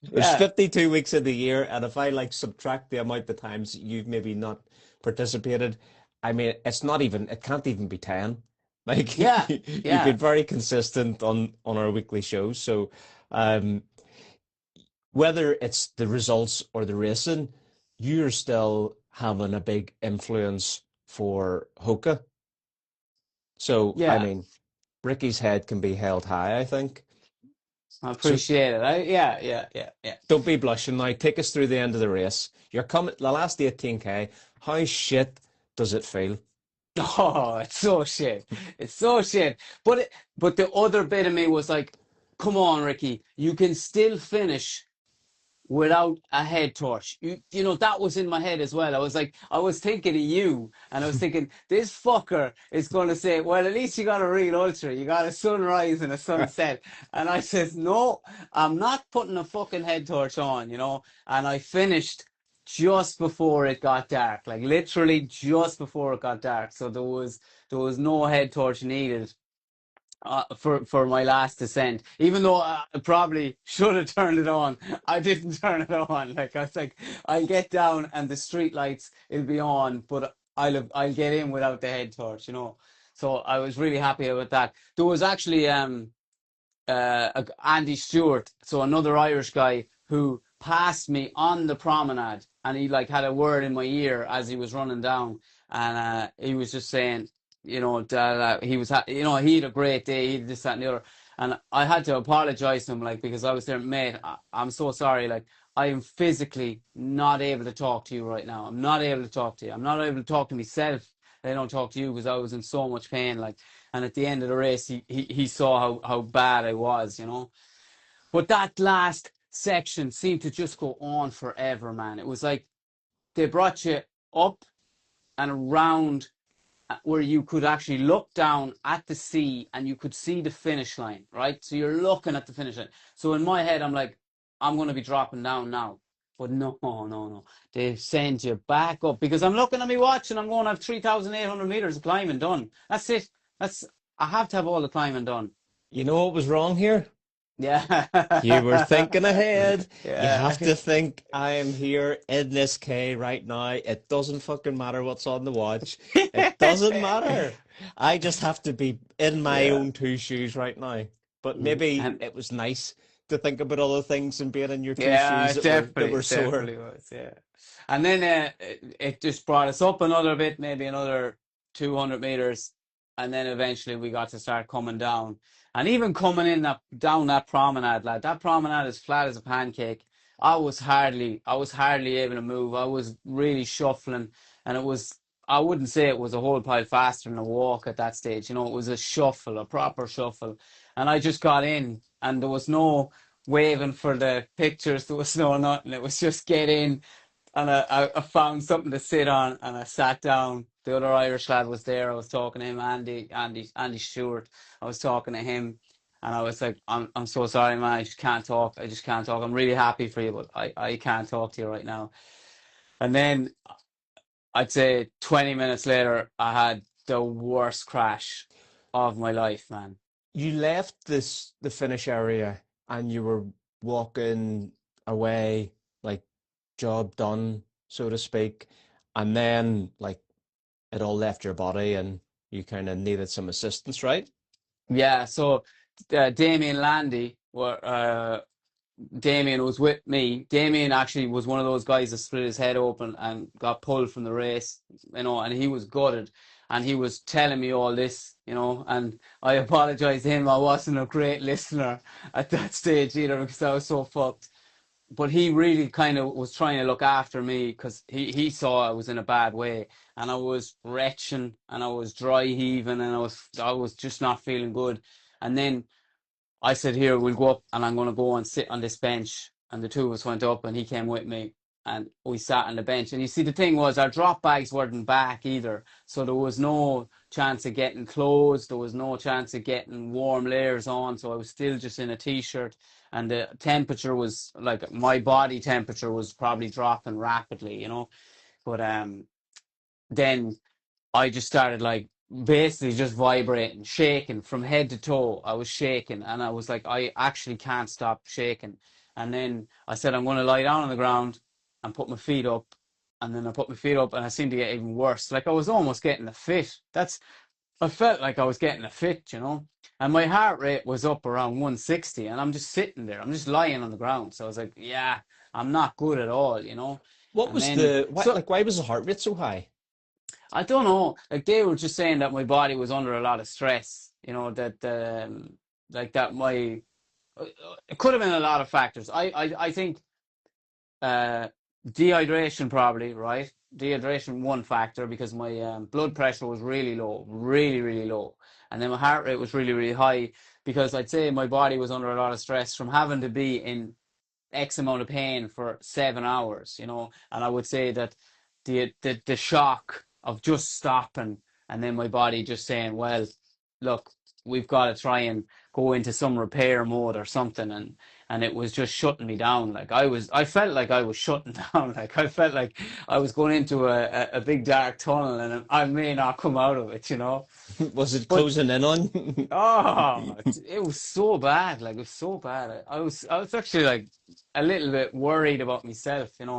There's yeah, 52 weeks in the year, and if I like subtract the amount of times you've maybe not participated, I mean, it's not even, it can't even be 10. Like yeah, you've been yeah, very consistent on our weekly shows. So, um, whether it's the results or the racing, you're still having a big influence for Hoka. So, I yeah. mean, Ricky's head can be held high, I think. I So appreciate it. Yeah, yeah, yeah, yeah. don't be blushing now. Take us through the end of the race. You're coming the last 18K. How shit does it feel? Oh, it's so shit. It's so shit. But the other bit of me was like, come on, Ricky, you can still finish without a head torch. You know, that was in my head as well. I was like, I was thinking of you, and I was thinking, this fucker is going to say, well, at least you got a real ultra. You got a sunrise and a sunset. And I says, no, I'm not putting a fucking head torch on, you know. And I finished just before it got dark, like literally just before it got dark. So there was no head torch needed for my last descent, even though I probably should have turned it on. I didn't turn it on. Like I was like, I'll get down and the street lights will be on, but I'll get in without the head torch, you know. So I was really happy about that. There was actually Andy Stewart, so another Irish guy who passed me on the promenade, and he like had a word in my ear as he was running down, and he was just saying, you know, that he was, you know, he had a great day, he did this, that, and the other, and I had to apologize to him, like because I was there, mate. I'm so sorry, like I am physically not able to talk to you right now. I'm not able to talk to you. I'm not able to talk to myself. I don't talk to you because I was in so much pain, like. And at the end of the race, he saw how bad I was, you know. But that last section seemed to just go on forever, man. It was like they brought you up and around where you could actually look down at the sea and you could see the finish line, right? So you're looking at the finish line. So in my head, I'm like, I'm going to be dropping down now. But no, no, no. They send you back up because I'm looking at my watch and I'm going to have 3,800 meters of climbing done. That's it. I have to have all the climbing done. You know what was wrong here? Yeah. You were thinking ahead. You have Yeah. to think, I am here in this K right now. It doesn't fucking matter what's on the watch. It doesn't matter. I just have to be in my Yeah. own two shoes right now. But maybe And it was nice to think about other things and being in your two yeah, shoes it that definitely, were it sore. definitely was. Yeah. And then it just brought us up another bit, maybe another 200 meters. And then eventually we got to start coming down. And even coming in down that promenade, lad, that promenade is flat as a pancake. I was hardly able to move. I was really shuffling. And I wouldn't say it was a whole pile faster than a walk at that stage. You know, it was a shuffle, a proper shuffle. And I just got in and there was no waving for the pictures. There was no nothing. It was just get in, and I found something to sit on, and I sat down. The other Irish lad was there. I was talking to him, Andy Stewart. I was talking to him, And I was like, I'm so sorry, man. I just can't talk. I just can't talk. I'm really happy for you, but I can't talk to you right now. And then I'd say 20 minutes later, I had the worst crash of my life, man. You left the finish area and you were walking away, like job done, so to speak, and then like it all left your body and you kind of needed some assistance, right? Yeah, so Damien Landy were Damien was with me. Damien actually was one of those guys that split his head open and got pulled from the race, and he was gutted. And he was telling me all this, and I apologized to him. I wasn't a great listener at that stage either because I was so fucked. But he really kind of was trying to look after me because he saw I was in a bad way and I was retching and I was dry heaving and I was just not feeling good. And then I said, here, we'll go up and I'm going to go and sit on this bench. And the two of us went up and he came with me and we sat on the bench. And you see, the thing was our drop bags weren't back either. So there was no chance of getting clothes. There was no chance of getting warm layers on. So I was still just in a t-shirt and the temperature was like my body temperature was probably dropping rapidly. But then I just started like basically just vibrating, shaking from head to toe. I was shaking and I was like, I actually can't stop shaking. And then I said, I'm going to lie down on the ground and put my feet up. And then I put my feet up and I seemed to get even worse. Like I was almost getting a fit. I felt like I was getting a fit. And my heart rate was up around 160 and I'm just sitting there. I'm just lying on the ground. So I was like, yeah, I'm not good at all. What And was then, so why was the heart rate so high? I don't know. Like they were just saying that my body was under a lot of stress. That like that my it could have been a lot of factors. I think uh, dehydration probably right. Dehydration one factor because my blood pressure was really low, really really low, and then my heart rate was really really high because I'd say my body was under a lot of stress from having to be in X amount of pain for 7 hours. And I would say that the shock of just stopping and then my body just saying, well, look, we've got to try and go into some repair mode or something, and it was just shutting me down. Like I felt like I was shutting down. Like I felt like I was going into a big dark tunnel and I may not come out of it. Was it But closing in on? oh, it was so bad. Like it was so bad. I was actually like a little bit worried about myself, and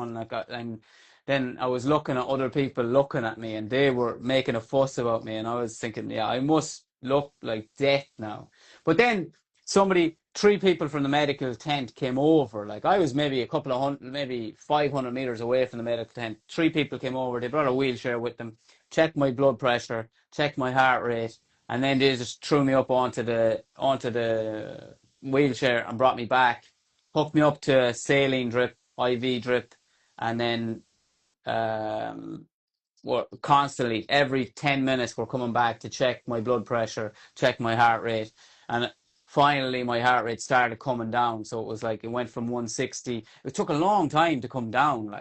and then I was looking at other people looking at me, and they were making a fuss about me, and I was thinking, yeah, I must look like death now. But then three people from the medical tent came over. Like I was maybe a couple of hundred, maybe 500 meters away from the medical tent. Three people came over. They brought a wheelchair with them, checked my blood pressure, checked my heart rate, and then they just threw me up onto the wheelchair and brought me back, hooked me up to a saline drip, IV drip, and then um, were constantly every 10 minutes we're coming back to check my blood pressure, check my heart rate, and finally my heart rate started coming down. So it was like it went from 160. It took a long time to come down,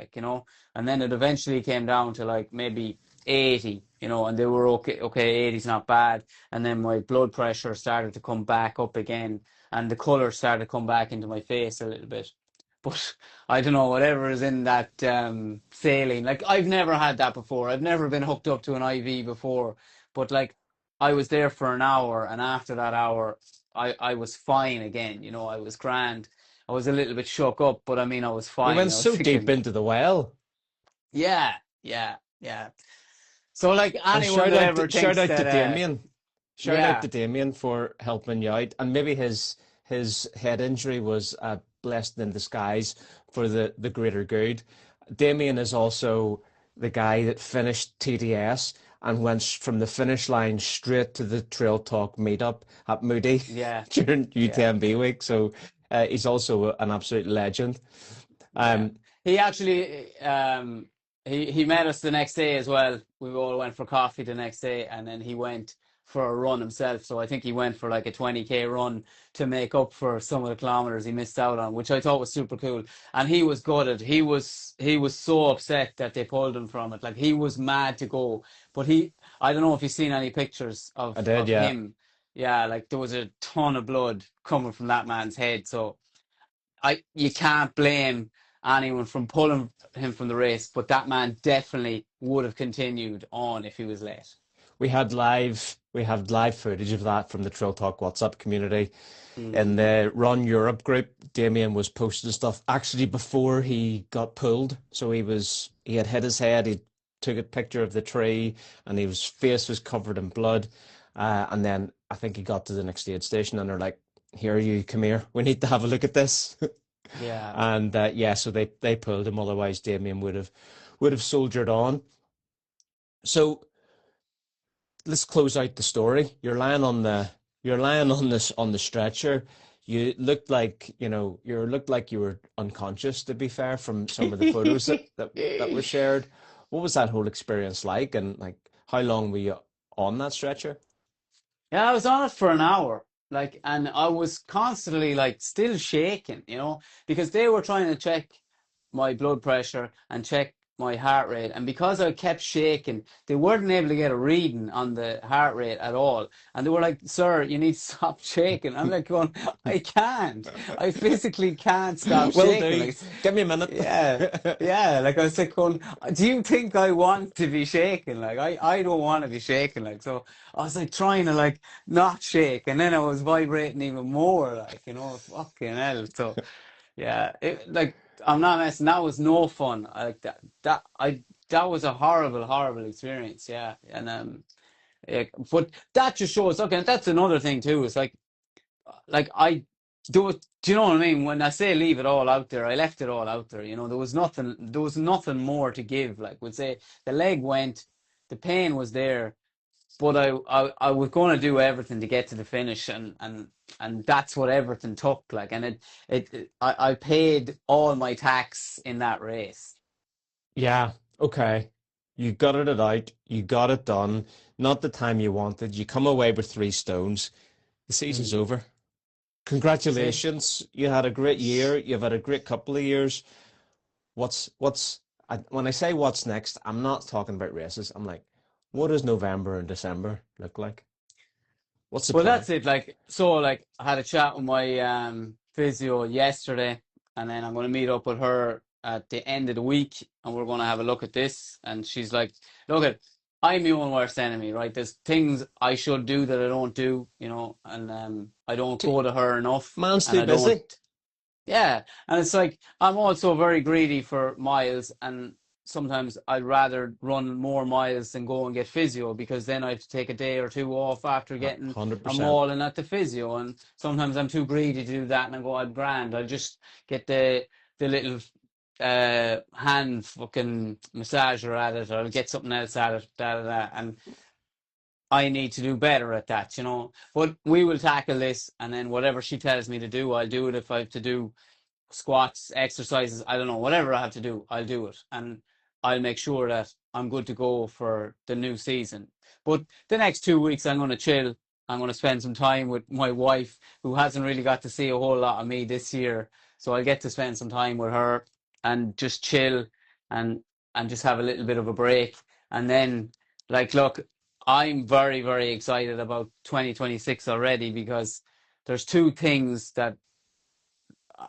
and then it eventually came down to like maybe 80, and they were okay. Okay, 80's not bad. And then my blood pressure started to come back up again, and the color started to come back into my face a little bit. But I don't know, whatever is in that saline. Like I've never had that before. I've never been hooked up to an IV before. But like I was there for an hour, and after that hour, I was fine again. I was grand. I was a little bit shook up, but I mean, I was You fine. went I was so deep thinking, into the well. yeah, yeah, yeah. So like And anyone that ever shout thinks out to that, Damien. Shout out to yeah, Damien for helping you out. And maybe his head injury was a blessing in disguise for the greater good. Damien is also the guy that finished TDS and went from the finish line straight to the Trail Talk meetup at Moody yeah, during yeah. UTMB week. So he's also an absolute legend. Yeah. Um, He actually he met us the next day as well. We all went for coffee the next day and then he went for a run himself. So I think he went for like a 20K run to make up for some of the kilometers he missed out on, which I thought was super cool. And he was gutted. He was so upset that they pulled him from it. Like he was mad to go. But I don't know if you've seen any pictures I of did, yeah. him. Yeah, like there was a ton of blood coming from that man's head. So you can't blame anyone from pulling him from the race, but that man definitely would have continued on if he was late. We had live footage of that from the Trail Talk WhatsApp community. In Mm, the Run Europe group, Damien was posting stuff actually before he got pulled. So he had hit his head, he took a picture of the tree, and his face was covered in blood. And then I think he got to the next aid station, and they're like, "Here, you come here. We need to have a look at this." yeah. And yeah, so they pulled him. Otherwise, Damien would have soldiered on. So let's close out the story. You're lying on the stretcher. You looked like you were unconscious, to be fair, from some of the photos that were shared. What was that whole experience like, and like how long were you on that stretcher? Yeah, I was on it for an hour, like, and I was constantly like still shaking, because they were trying to check my blood pressure and check my heart rate, and because I kept shaking, they weren't able to get a reading on the heart rate at all, and they were like, "Sir, you need to stop shaking." I'm like going, "I can't, I physically can't stop Will shaking." do. Like, Give me a minute. yeah, yeah. Like I was like going, "Do you think I want to be shaking? Like I don't want to be shaking." Like so, I was like trying to like not shake, and then I was vibrating even more. Like fucking hell. So yeah, like I'm not messing. That was no fun. Like that was a horrible, horrible experience. Yeah, and yeah, but that just shows. Okay, and that's another thing too. It's like I do it. Do you know what I mean? When I say leave it all out there, I left it all out there. There was nothing more to give. Like would say the leg went, the pain was there, but I was going to do everything to get to the finish, and that's what everything took. Like, and I paid all my tax in that race. Yeah, okay. You gutted it out. You got it done. Not the time you wanted. You come away with 3 stones. The season's Mm. over. See? Congratulations. You had a great year. You've had a great couple of years. When I say what's next, I'm not talking about races. I'm like, what does November and December look like? What's the Well, plan? that's it. Like I had a chat with my physio yesterday, and then I'm going to meet up with her at the end of the week, and we're going to have a look at this. And she's like, "Look at, I'm my own worst enemy, right? There's things I should do that I don't do, and I don't T go to her enough, Man's and too I don't." busy. Yeah, and it's like I'm also very greedy for miles, and sometimes I'd rather run more miles than go and get physio because then I have to take a day or two off after getting a 100%. mauling at the physio, and sometimes I'm too greedy to do that, and I go, "I'm grand. I'll just get the little hand fucking massager at it, or I'll get something else at it, da da da," and I need to do better at that. But we will tackle this, and then whatever she tells me to do, I'll do it. If I have to do squats, exercises, I don't know, whatever I have to do, I'll do it. And I'll make sure that I'm good to go for the new season. But the next 2 weeks, I'm going to chill. I'm going to spend some time with my wife, who hasn't really got to see a whole lot of me this year. So I'll get to spend some time with her and just chill and just have a little bit of a break. And then, like, look, I'm very, very excited about 2026 already because there's two things that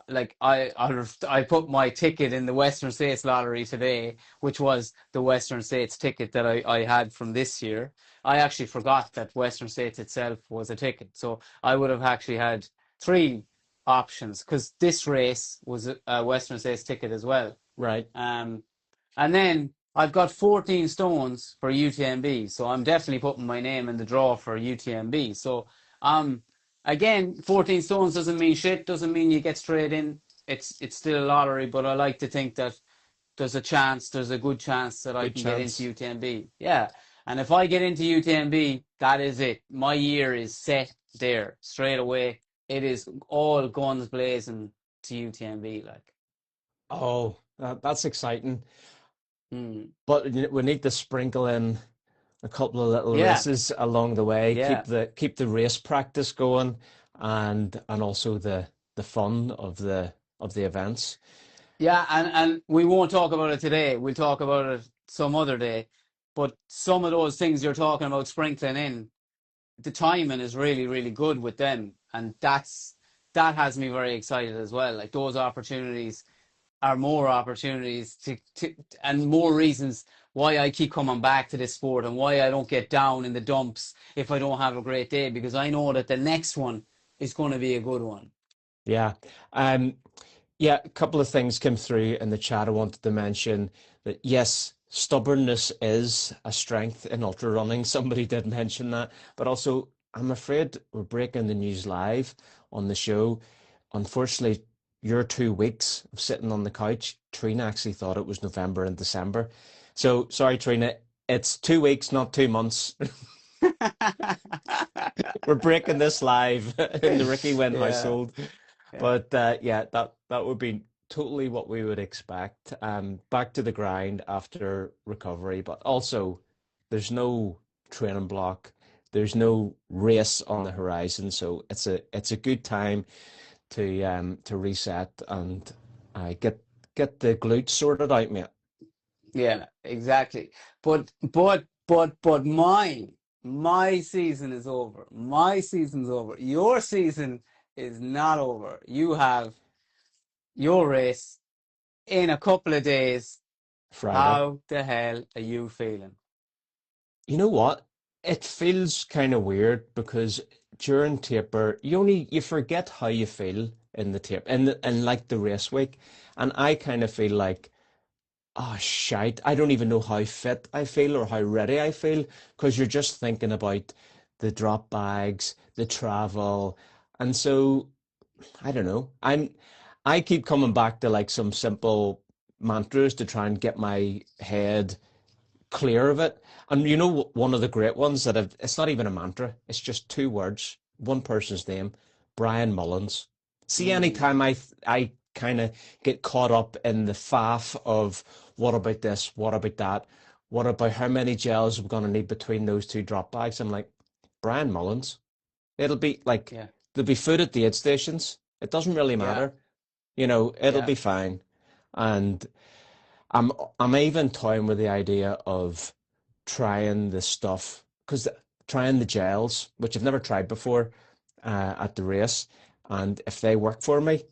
like I put my ticket in the Western States lottery today, which was the Western States ticket that I had from this year. I actually forgot that Western States itself was a ticket, so I would have actually had three options because this race was a Western States ticket as well. Right. Um, and then I've got 14 stones for UTMB, so I'm definitely putting my name in the draw for UTMB. So again, 14 stones doesn't mean shit, doesn't mean you get straight in. It's still a lottery, but I like to think that there's a good chance that I Good can get into chance. UTMB. Yeah. And if I get into UTMB, that is it. My year is set there straight away. It is all guns blazing to UTMB, like. Oh, that's exciting. Mm. But we need to sprinkle in a couple of little Yeah. races along the way. Keep Yeah. the race practice going, and also the fun of the events. Yeah, and we won't talk about it today. We'll talk about it some other day. But some of those things you're talking about sprinkling in, the timing is really, really good with them, and that has me very excited as well. Like those opportunities are more opportunities to and more reasons why I keep coming back to this sport and why I don't get down in the dumps if I don't have a great day, because I know that the next one is going to be a good one. Yeah. Um, yeah, a couple of things came through in the chat. I wanted to mention that yes, stubbornness is a strength in ultra running. Somebody did mention that, but also I'm afraid we're breaking the news live on the show. Unfortunately, your 2 weeks of sitting on the couch, Trina actually thought it was November and December. So sorry, Trina, it's 2 weeks, not 2 months. We're breaking this live in the Ricki Win Yeah, household. yeah, But yeah, that would be totally what we would expect. Back to the grind after recovery, but also there's no training block, there's no race on the horizon, so it's a good time to reset and get the glutes sorted out, mate. yeah, exactly. But my season is over. My season's over. Your season is not over. You have your race in a couple of days. Friday. How the hell are you feeling? You know what? It feels kind of weird because during taper, you forget how you feel in the taper and like the race week, and I kind of feel like, oh shite, I don't even know how fit I feel or how ready I feel because you're just thinking about the drop bags, the travel, and so I don't know. I keep coming back to like some simple mantras to try and get my head clear of it. And you know, one of the great ones it's not even a mantra, it's just 2 words, one person's name, Brian Mullins. See, Mm, anytime I kind of get caught up in the faff of what about this, what about that, what about how many gels we're going to need between those two drop bags, I'm like, Brian Mullins. It'll be like, yeah, there'll be food at the aid stations. It doesn't really yeah, matter. It'll yeah. be fine. And I'm even toying with the idea of trying the stuff because trying the gels, which I've never tried before, at the race, and if they work for me,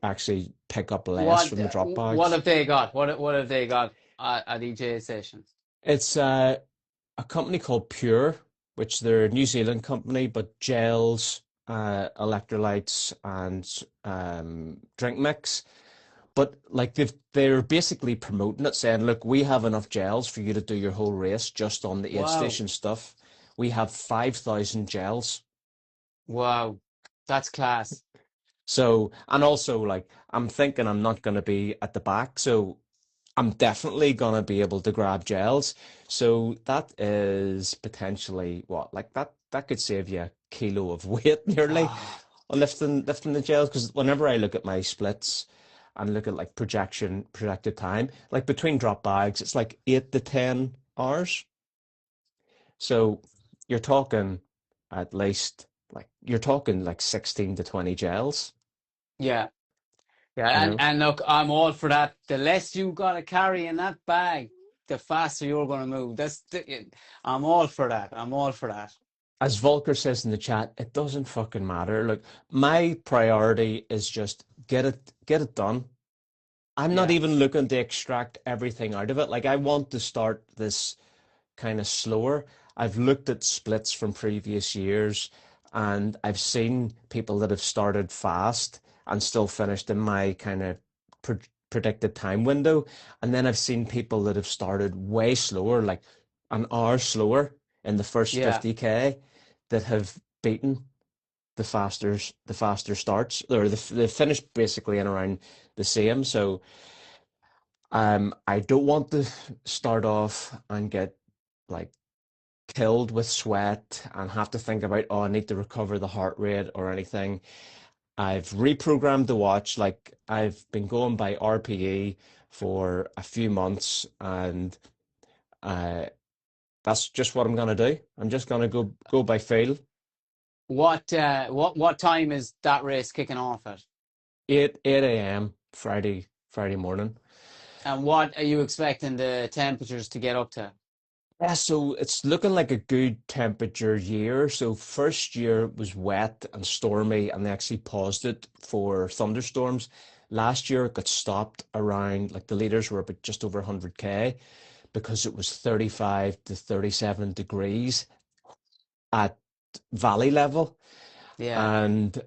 actually pick up less from the drop What bags. have they got? What have they got at EJ session? It's a company called Pure, which they're a New Zealand company, but gels, electrolytes, and drink mix. But like they're basically promoting it, saying, "Look, we have enough gels for you to do your whole race just on the aid Wow, station stuff. We have 5,000 gels." wow, that's class. So, and also like I'm thinking I'm not going to be at the back, so I'm definitely going to be able to grab gels. So that is potentially what, like that could save you a kilo of weight nearly Ah, on lifting the gels. Because whenever I look at my splits and look at like projected time, like between drop bags, it's like 8 to 10 hours. So you're talking at least like you're talking like 16 to 20 gels, yeah, yeah, you know. and look, I'm all for that. The less you got to carry in that bag, the faster you're going to move. I'm all for that. I'm all for that. As Volker says in the chat, it doesn't fucking matter. Look, my priority is just get it done. I'm not Yeah, even looking to extract everything out of it. Like I want to start this kind of slower. I've looked at splits from previous years and I've seen people that have started fast and still finished in my kind of pre predicted time window. And then I've seen people that have started way slower, like an hour slower in the first yeah. 50K that have beaten the faster starts or the finished basically in around the same. So I don't want to start off and get like killed with sweat and have to think about, oh, I need to recover the heart rate or anything. I've reprogrammed the watch. Like I've been going by RPE for a few months, and uh, that's just what I'm gonna do. I'm just gonna go by feel. What time is that race kicking off at? 8 a.m. Friday morning. And what are you expecting the temperatures to get up to? Yeah, so it's looking like a good temperature year. So first year was wet and stormy, and they actually paused it for thunderstorms. Last year it got stopped around like the leaders were about just over 100K because it was 35 to 37 degrees at valley level. Yeah. And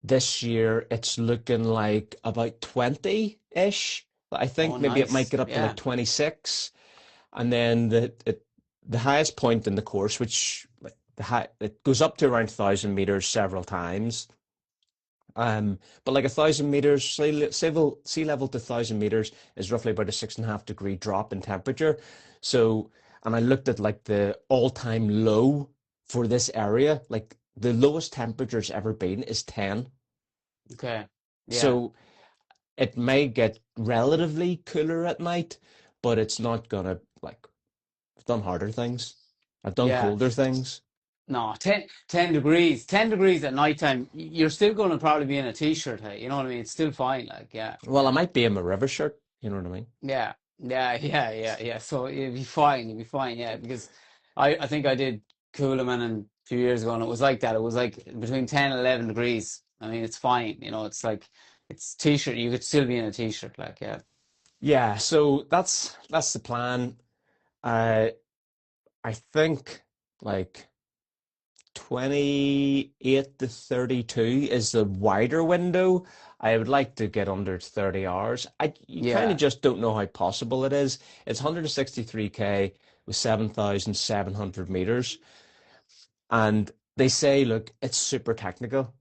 this year it's looking like about 20-ish. I Oh, think maybe it might nice. get up to like Yeah. 26. And then the highest point in the course, which like it goes up to around 1,000 meters several times. But like 1,000 meters, sea level to 1,000 meters is roughly about a 6.5 degree drop in temperature. So, and I looked at like the all-time low for this area, like the lowest temperature's ever been is 10. Okay. Yeah. So it may get relatively cooler at night, but it's not gonna like I've done harder things. I've done Yeah. colder things. No, 10 degrees. 10 degrees at nighttime. You're still going to probably be in a t-shirt, hey. You know what I mean? It's still fine. Like, yeah. Well, I Yeah. might be in my river shirt. You know what I mean? Yeah, yeah. So you'll be fine. You'll be fine. Yeah, because I think I did Coolaman a few years ago, and it was like that. It was like between 10 and 11 degrees. I mean, it's fine. You know, it's like it's t-shirt. You could still be in a t-shirt. Like, yeah, Yeah. So that's the plan. Uh, I think like 28 to 32 is the wider window. I would like to get under 30 hours. You kind of yeah, just don't know how possible it is. It's 163K with 7,700 meters. And they say, look, it's super technical.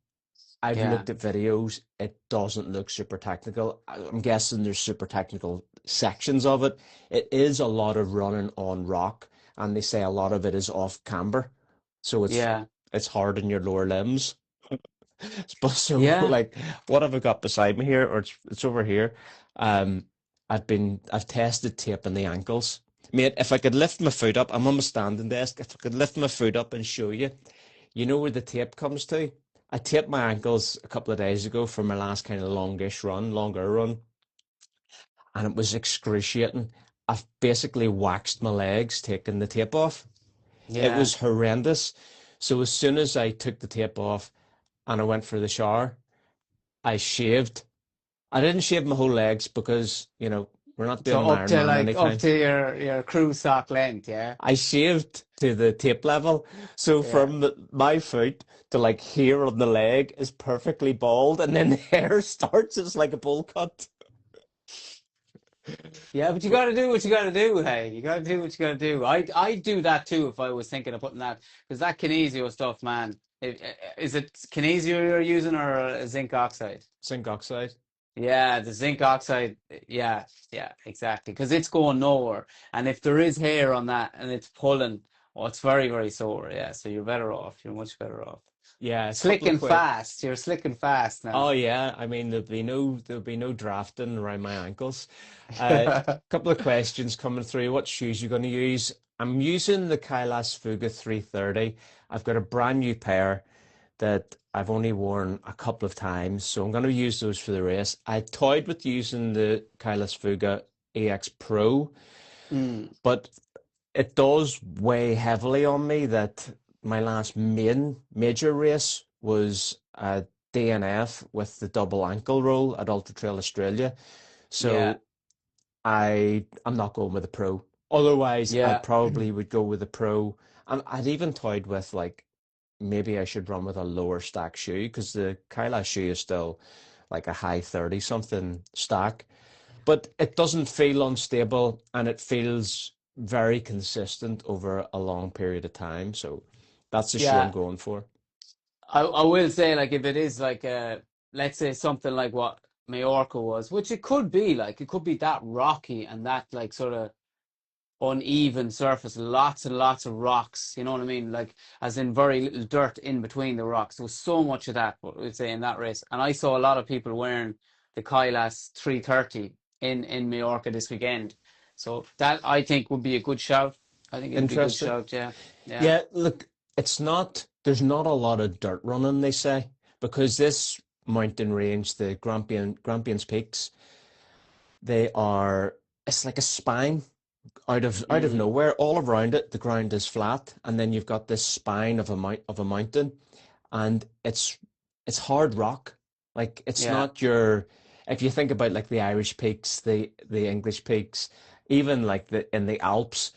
I've yeah, looked at videos. It doesn't look super technical. I'm guessing there's super technical sections of it. It is a lot of running on rock, and they say a lot of it is off camber, so yeah, it's hard in your lower limbs. But so yeah. like, what have I got beside me here, or it's over here? Um, I've tested taping the ankles. Mate, if I could lift my foot up, I'm on my standing desk. If I could lift my foot up and show you, you know where the tape comes to? I taped my ankles a couple of days ago for my last kind of longer run, and it was excruciating. I've basically waxed my legs taking the tape off. It Yeah. was horrendous. So as soon as I took the tape off and I went for the shower, I shaved. I didn't shave my whole legs because, we're not So doing an Ironman up anytime. to your crew sock length. Yeah, I shaved to the tape level. So yeah. from my foot to like here on the leg is perfectly bald, and then the hair starts as like a bowl cut. Yeah, but you got to do what you got to do. Hey, you got to do what you got to do. I do that too if I was thinking of putting that because that kinesio stuff, man. Is it kinesio you're using or zinc oxide? Zinc oxide. Yeah, the zinc oxide. Yeah, exactly. Because it's going nowhere, and if there is hair on that and it's pulling, oh, it's very, very sore. Yeah, so you're better off. You're much better off. Yeah, a couple of Slicking quid. fast. You're slicking fast Oh now. yeah, I mean there'll be no drafting around my ankles. Couple of questions coming through. What shoes you going to use? I'm using the Kailas Fuga 330. I've got a brand new pair that I've only worn a couple of times, so I'm going to use those for the race. I toyed with using the Kailas Fuga AX Pro, Mm, but it does weigh heavily on me that my last major race was a DNF with the double ankle roll at Ultra Trail Australia. yeah, So I'm not going with a pro. Otherwise, I yeah. probably would go with a pro. And I'd even toyed with like maybe I should run with a lower stack shoe because the Kailash shoe is still like a high 30 something stack, but it doesn't feel unstable and it feels very consistent over a long period of time. So that's the shoe I'm Yeah, going for. I will say, like, if it is like let's say something like what Mallorca was, which it could be, like, it could be that rocky and that like sort of uneven surface, lots and lots of rocks. You know what I mean? Like, as in very little dirt in between the rocks. There was so much of that, what we'd say in that race, and I saw a lot of people wearing the Kailas 330 in Mallorca this weekend. So that I think would be a good shout. I think it'd be a good Interesting. shout. Yeah, yeah, Yeah, look, there's not a lot of dirt running, they say, because this mountain range, the Grampians Peaks, they are, it's like a spine. out of Mm. nowhere, all around it, the ground is flat, and then you've got this spine of a mountain, and it's hard rock. Like it's Yeah, not your if you think about like the Irish peaks, the English peaks, even like the in the Alps,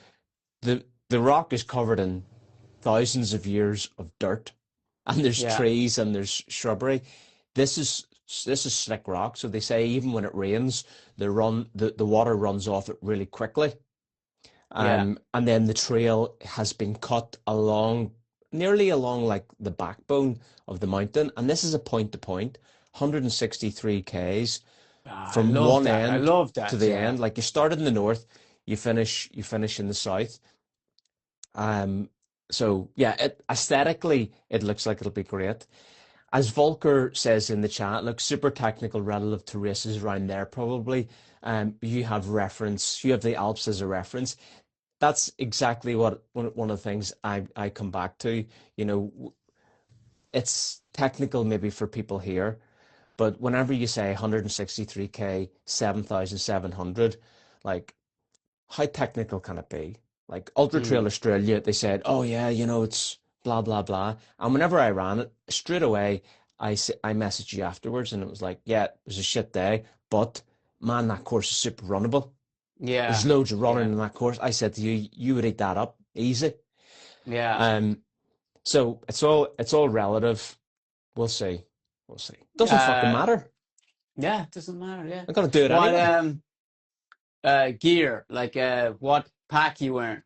the rock is covered in thousands of years of dirt, and there's yeah, trees and there's shrubbery. This is this is slick rock, so they say even when it rains, the water runs off it really quickly. yeah, And then the trail has been cut along, nearly along like the backbone of the mountain. And this is a point to point, 163 Ks Ah, I from love one that. I end love to that. the Yeah. end. Like you start in the north, you finish in the south. Um, so yeah, aesthetically, it looks like it'll be great. As Volker says in the chat, look, super technical relative to races around there, probably. You have the Alps as a reference. That's exactly what one of the things I come back to. You know, it's technical maybe for people here, but whenever you say 163K, 7,700, like how technical can it be? Like Ultra Trail Mm. Australia, they said, oh yeah, it's blah blah blah. And whenever I ran it, straight away I messaged you afterwards, and it was like, yeah, it was a shit day, but man, that course is super runnable. There's Yeah. loads of running Yeah. in that course. I said to you, you would eat that up easy. Yeah. Um, so it's all relative. We'll see. We'll see. Doesn't fucking Uh, matter. yeah, it doesn't matter. Yeah. I'm gonna do it What anyway. gear? Like what pack you wearing?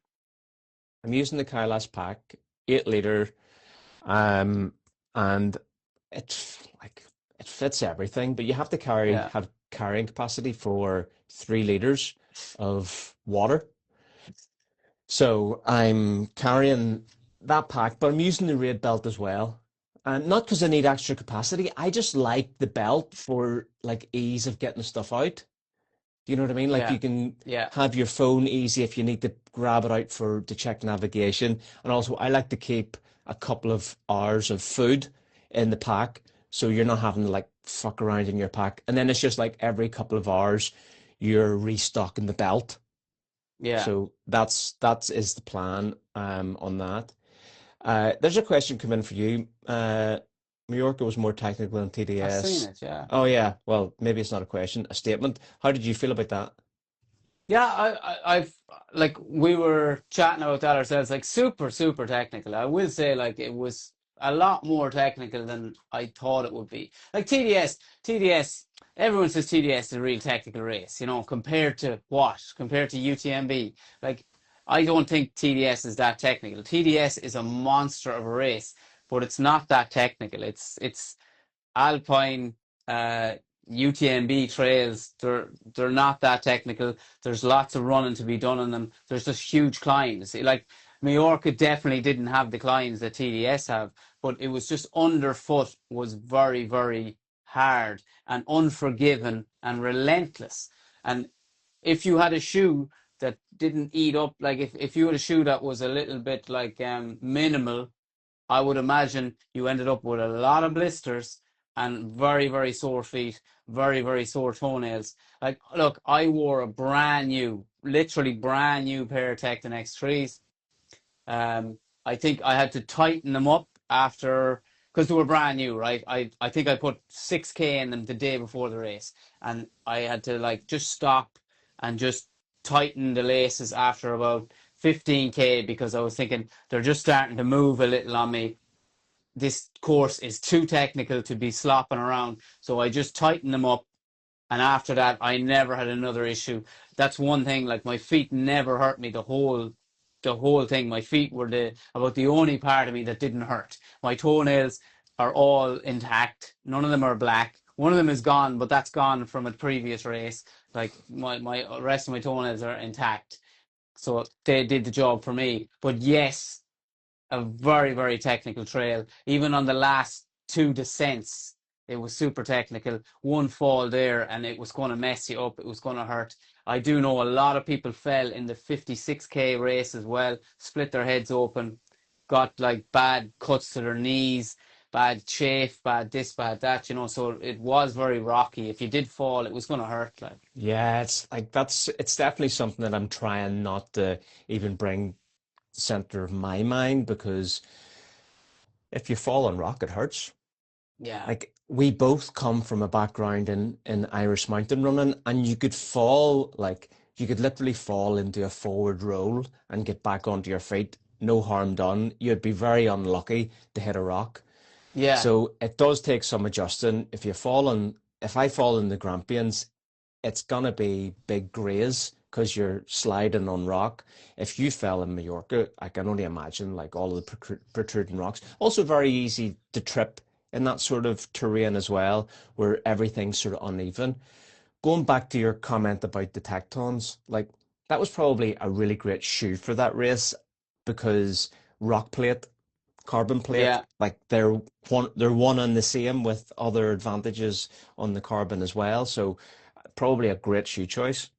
I'm using the Kailash pack, 8 liter, um, and it's like it fits everything. But you have to Yeah. have carrying capacity for 3 liters of water. So I'm carrying that pack, but I'm using the Raid belt as well. And not because I need extra capacity. I just like the belt for like ease of getting stuff out. Do you know what I mean? Like Yeah. you can Yeah. have your phone easy if you need to grab it out for to check navigation. And also I like to keep a couple of hours of food in the pack so you're not having to like fuck around in your pack. And then it's just like every couple of hours you're restocking the belt. Yeah. So that is the plan on that. There's a question come in for you. Mallorca was more technical than I've seen TDS. it. Yeah. Oh yeah, well maybe it's not a question, a statement. How did you feel about that? Yeah, I've like we were chatting about that ourselves, like super, super technical. I will say like it was a lot more technical than I thought it would be. Like TDS, everyone says TDS is a real technical race, compared to what? Compared to UTMB. Like I don't think TDS is that technical. TDS is a monster of a race, but it's not that technical. It's Alpine, uh, UTMB trails, they're not that technical. There's lots of running to be done on them. There's just huge climbs. Like Mallorca definitely didn't have the climbs that TDS have, but it was just underfoot was very, very hard and unforgiving and relentless. And if you had a shoe that didn't eat up, like if you had a shoe that was a little bit like minimal, I would imagine you ended up with a lot of blisters and very, very sore feet, very, very sore toenails. Like, look, I wore a brand new, literally brand new pair of Tecton X3s. I think I had to tighten them up after, because they were brand new, right? I think I put 6K in them the day before the race, and I had to like just stop and just tighten the laces after about 15K because I was thinking they're just starting to move a little on me. This course is too technical to be slopping around, so I just tightened them up, and after that I never had another issue. That's one thing, like my feet never hurt me the whole thing. My feet were the only part of me that didn't hurt. My toenails are all intact. None of them are black. One of them is gone, but that's gone from a previous race. Like my rest of my toenails are intact. So they did the job for me. But yes, a very, very technical trail. Even on the last two descents, it was super technical. One fall there and it was going to mess you up. It was going to hurt. I do know a lot of people fell in the 56K race as well, split their heads open, got like bad cuts to their knees. bad chafe, bad this, bad that, you know. So it was very rocky. If you did fall, it was going to hurt. Like, Yeah, it's like it's definitely something that I'm trying not to even bring center of my mind, because if you fall on rock, it hurts. yeah, Like we both come from a background in Irish mountain running, and you could fall, like you could literally fall into a forward roll and get back onto your feet, no harm done. You'd be very unlucky to hit a rock. yeah, So it does take some adjusting. If I fall in the Grampians, it's gonna be big graze because you're sliding on rock. If you fell in Mallorca, I can only imagine like all of the protruding rocks. Also very easy to trip in that sort of terrain as well, where everything's sort of uneven. Going back to your comment about the tectons, like that was probably a really great shoe for that race, because rock plate, carbon plate, yeah. like they're one and the same with other advantages on the carbon as well. So probably a great shoe choice.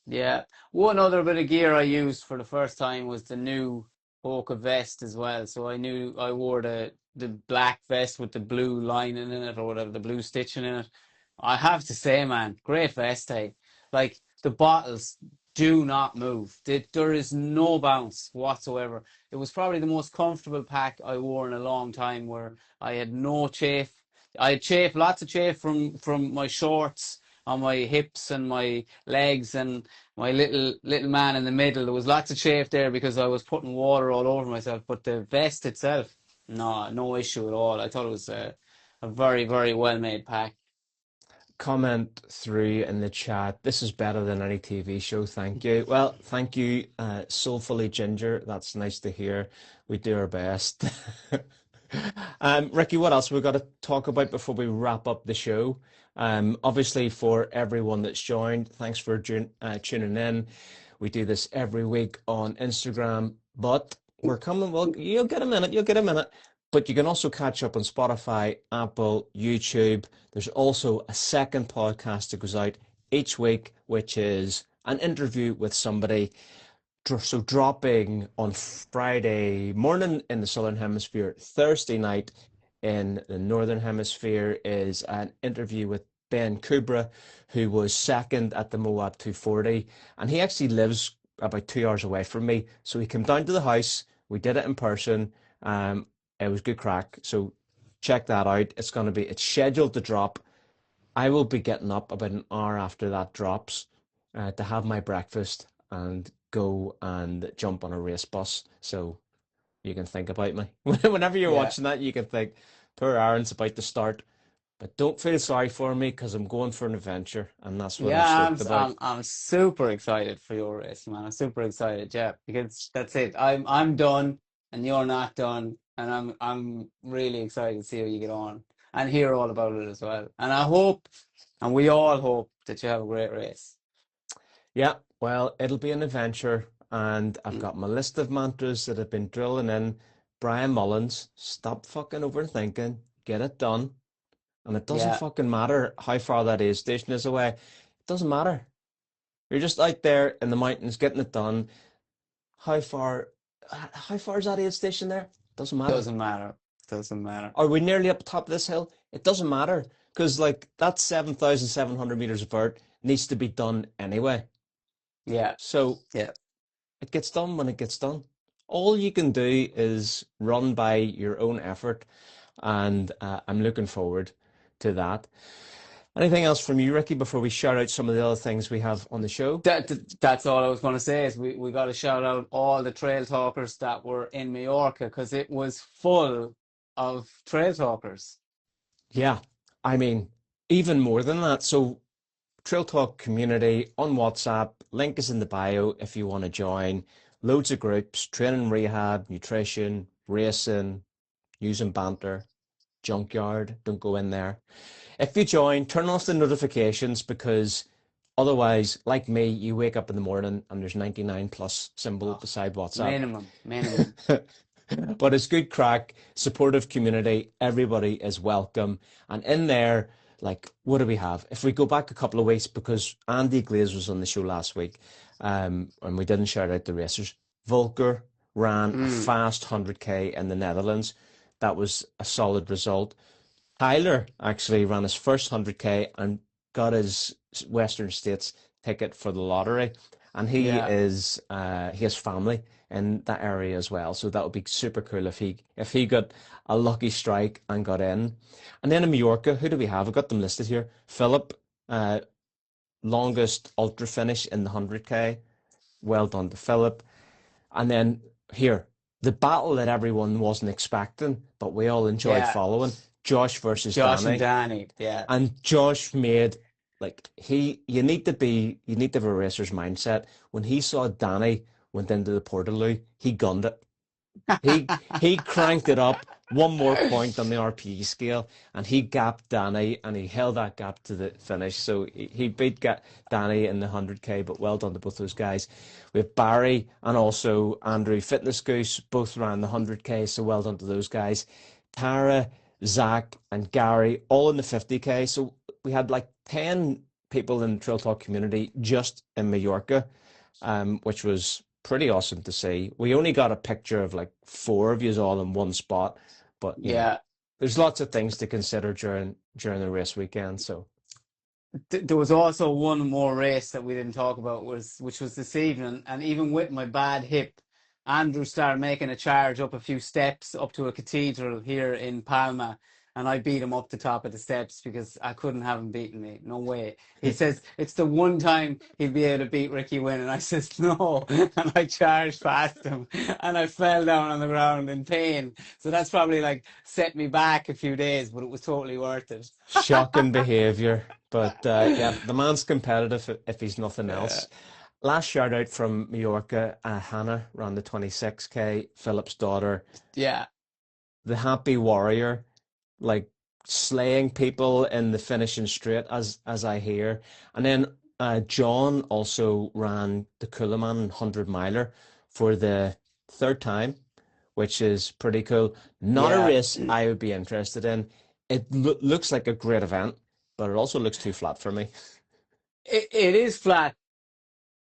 Yeah. One other bit of gear I used for the first time was the new Hoka vest as well. So I knew I wore the black vest with the blue lining in it or whatever, the blue stitching in it. I have to say, man, great vest, hey. Like the bottles do not move. There is no bounce whatsoever. It was probably the most comfortable pack I wore in a long time, where I had no chafe. I had chafe, lots of chafe from my shorts on my hips and my legs and my little man in the middle. There was lots of chafe there because I was putting water all over myself. But the vest itself, no issue at all. I thought it was a very, very well made pack. Comment through in the chat. This is better than any TV show. Thank you. Well, thank you, Soulfully Ginger. That's nice to hear. We do our best. Ricki, what else we got to talk about before we wrap up the show? Obviously, for everyone that's joined, thanks for tuning in. We do this every week on Instagram, but we're coming. Well, you'll get a minute. You'll get a minute. But you can also catch up on Spotify, Apple, YouTube. There's also a second podcast that goes out each week, which is an interview with somebody. So dropping on Friday morning in the Southern Hemisphere, Thursday night in the Northern Hemisphere is an interview with Ben Kubra, who was second at the Moab 240. And he actually lives about 2 hours away from me. So he came down to the house. We did it in person. Um, it was good crack. So check that out. It's scheduled to drop. I will be getting up about an hour after that drops to have my breakfast and go and jump on a race bus. So you can think about me. Whenever you're Yeah. watching that, you can think, poor Aaron's about to start. But don't feel sorry for me, because I'm going for an adventure, and that's what I'm Yeah, stoked about. I'm super excited for your race, man. I'm super excited, yeah, because that's it. I'm done and you're not done, and I'm really excited to see how you get on and hear all about it as well. And I hope, and we all hope, that you have a great race. Yeah, well, it'll be an adventure, and I've Mm, got my list of mantras that have been drilling in. Brian Mullins, stop fucking overthinking, get it done. And it doesn't yeah, fucking matter how far that aid station is away. It doesn't matter. You're just out there in the mountains getting it done. How far how far is that aid station there? Doesn't matter. doesn't matter. Doesn't matter. Are we nearly up top of this hill? It doesn't matter. Because like that 7,700 meters of vert needs to be done anyway. Yeah, So yeah, it gets done when it gets done. All you can do is run by your own effort, and I'm looking forward to that. Anything else from you, Ricki, before we shout out some of the other things we have on the show? that's all I was going to say is we got to shout out all the trail talkers that were in Mallorca because it was full of trail talkers. Yeah, I mean, even more than that. So, Trail Talk community on WhatsApp, link is in the bio if you want to join. Loads of groups, training, rehab, nutrition, racing, using banter, junkyard. Don't go in there. If you join, turn off the notifications, because otherwise, like me, you wake up in the morning and there's 99 plus symbol Oh, beside WhatsApp. minimum. But it's good crack, supportive community. Everybody is welcome. And in there, like, what do we have? If we go back a couple of weeks, because Andy Glaze was on the show last week, and we didn't shout out the racers. Volker ran a Mm, fast 100K in the Netherlands. that was a solid result. Tyler actually ran his first 100K and got his Western States ticket for the lottery. And Yeah. he has family in that area as well. So that would be super cool if he got a lucky strike and got in. And then in Mallorca, who do we have? I've got them listed here. Philip, uh, longest ultra finish in the 100K. Well done to Philip. And then here, the battle that everyone wasn't expecting, but we all enjoyed Yeah. following, Josh versus Josh and Danny. Danny. Yeah. And Josh made like you need to have a racer's mindset. When he saw Danny went into the Portaloo, he gunned it. He cranked it up one more point on the RPE scale, and he gapped Danny, and he held that gap to the finish. So he beat Danny in the 100K, but well done to both those guys. We have Barry and also Andrew Fitness Goose, both ran the 100K, so well done to those guys. Tara, Zach, and Gary all in the 50K. So we had like 10 people in the Trail Talk community just in Mallorca, which was pretty awesome to see. We only got a picture of like 4 of you all in one spot, but Yeah. there's lots of things to consider during the race weekend. So There was also one more race that we didn't talk about, which was this evening, and even with my bad hip, Andrew started making a charge up a few steps up to a cathedral here in Palma, and I beat him up the top of the steps because I couldn't have him beating me. No way. He says it's the one time he'll be able to beat Ricki Wynn, and I says no, and I charged past him, and I fell down on the ground in pain. So that's probably like set me back a few days, but it was totally worth it. shocking behavior, but yeah, the man's competitive if he's nothing Yeah. else. Last shout out from Mallorca, Hannah ran the 26K, Philip's daughter, Yeah. the happy warrior, like slaying people in the finishing straight, as I hear. And then John also ran the Coolaman 100 miler for the 3rd time, which is pretty cool. Not a Yeah. race I would be interested in. It looks like a great event, but it also looks too flat for me. It is flat,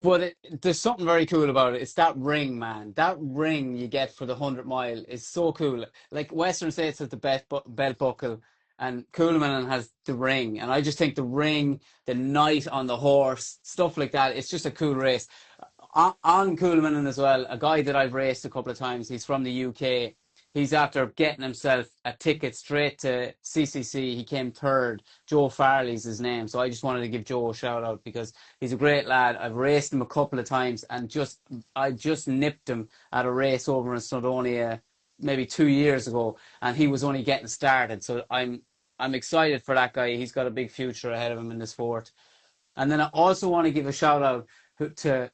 but there's something very cool about it. It's that ring, man. That ring you get for the 100 mile is so cool. Like Western States has the belt buckle, and Coolman has the ring. And I just think the ring, the night on the horse, stuff like that, it's just a cool race. On Coolman as well, a guy that I've raced a couple of times, he's from the UK. He's after getting himself a ticket straight to CCC. He came 3rd. Joe Farley's his name. So I just wanted to give Joe a shout out because he's a great lad. I've raced him a couple of times and I just nipped him at a race over in Snowdonia maybe 2 years ago, and he was only getting started. So I'm excited for that guy. He's got a big future ahead of him in the sport. And then I also want to give a shout out to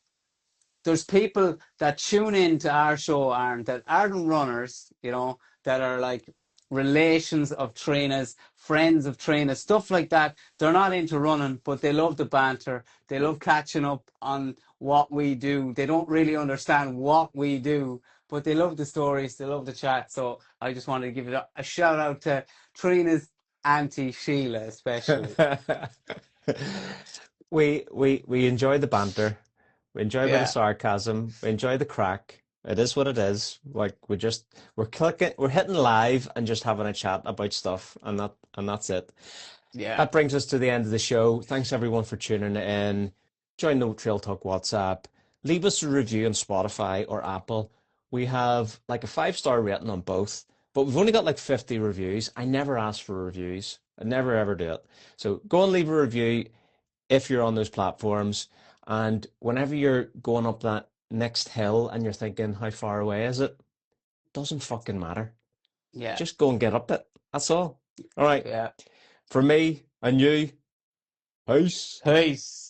there's people that tune in to our show, Aaron, that aren't runners, that are like relations of trainers, friends of trainers, stuff like that. They're not into running, but they love the banter. They love catching up on what we do. They don't really understand what we do, but they love the stories. They love the chat. So I just wanted to give it a shout out to Trina's auntie Sheila, especially. We enjoy the banter. We enjoy a bit of Yeah, sarcasm. We enjoy the crack. It is what it is. Like we're hitting live and just having a chat about stuff, and that's it. yeah, That brings us to the end of the show. Thanks everyone for tuning in. Join the Trail Talk WhatsApp. Leave us a review on Spotify or Apple. We have like a 5-star rating on both, but we've only got like 50 reviews. I never ask for reviews. I never ever do it. So go and leave a review if you're on those platforms. And whenever you're going up that next hill and you're thinking, how far away is it? Doesn't fucking matter. yeah, Just go and get up it. That's all. All right. yeah. For me and you, peace. Peace.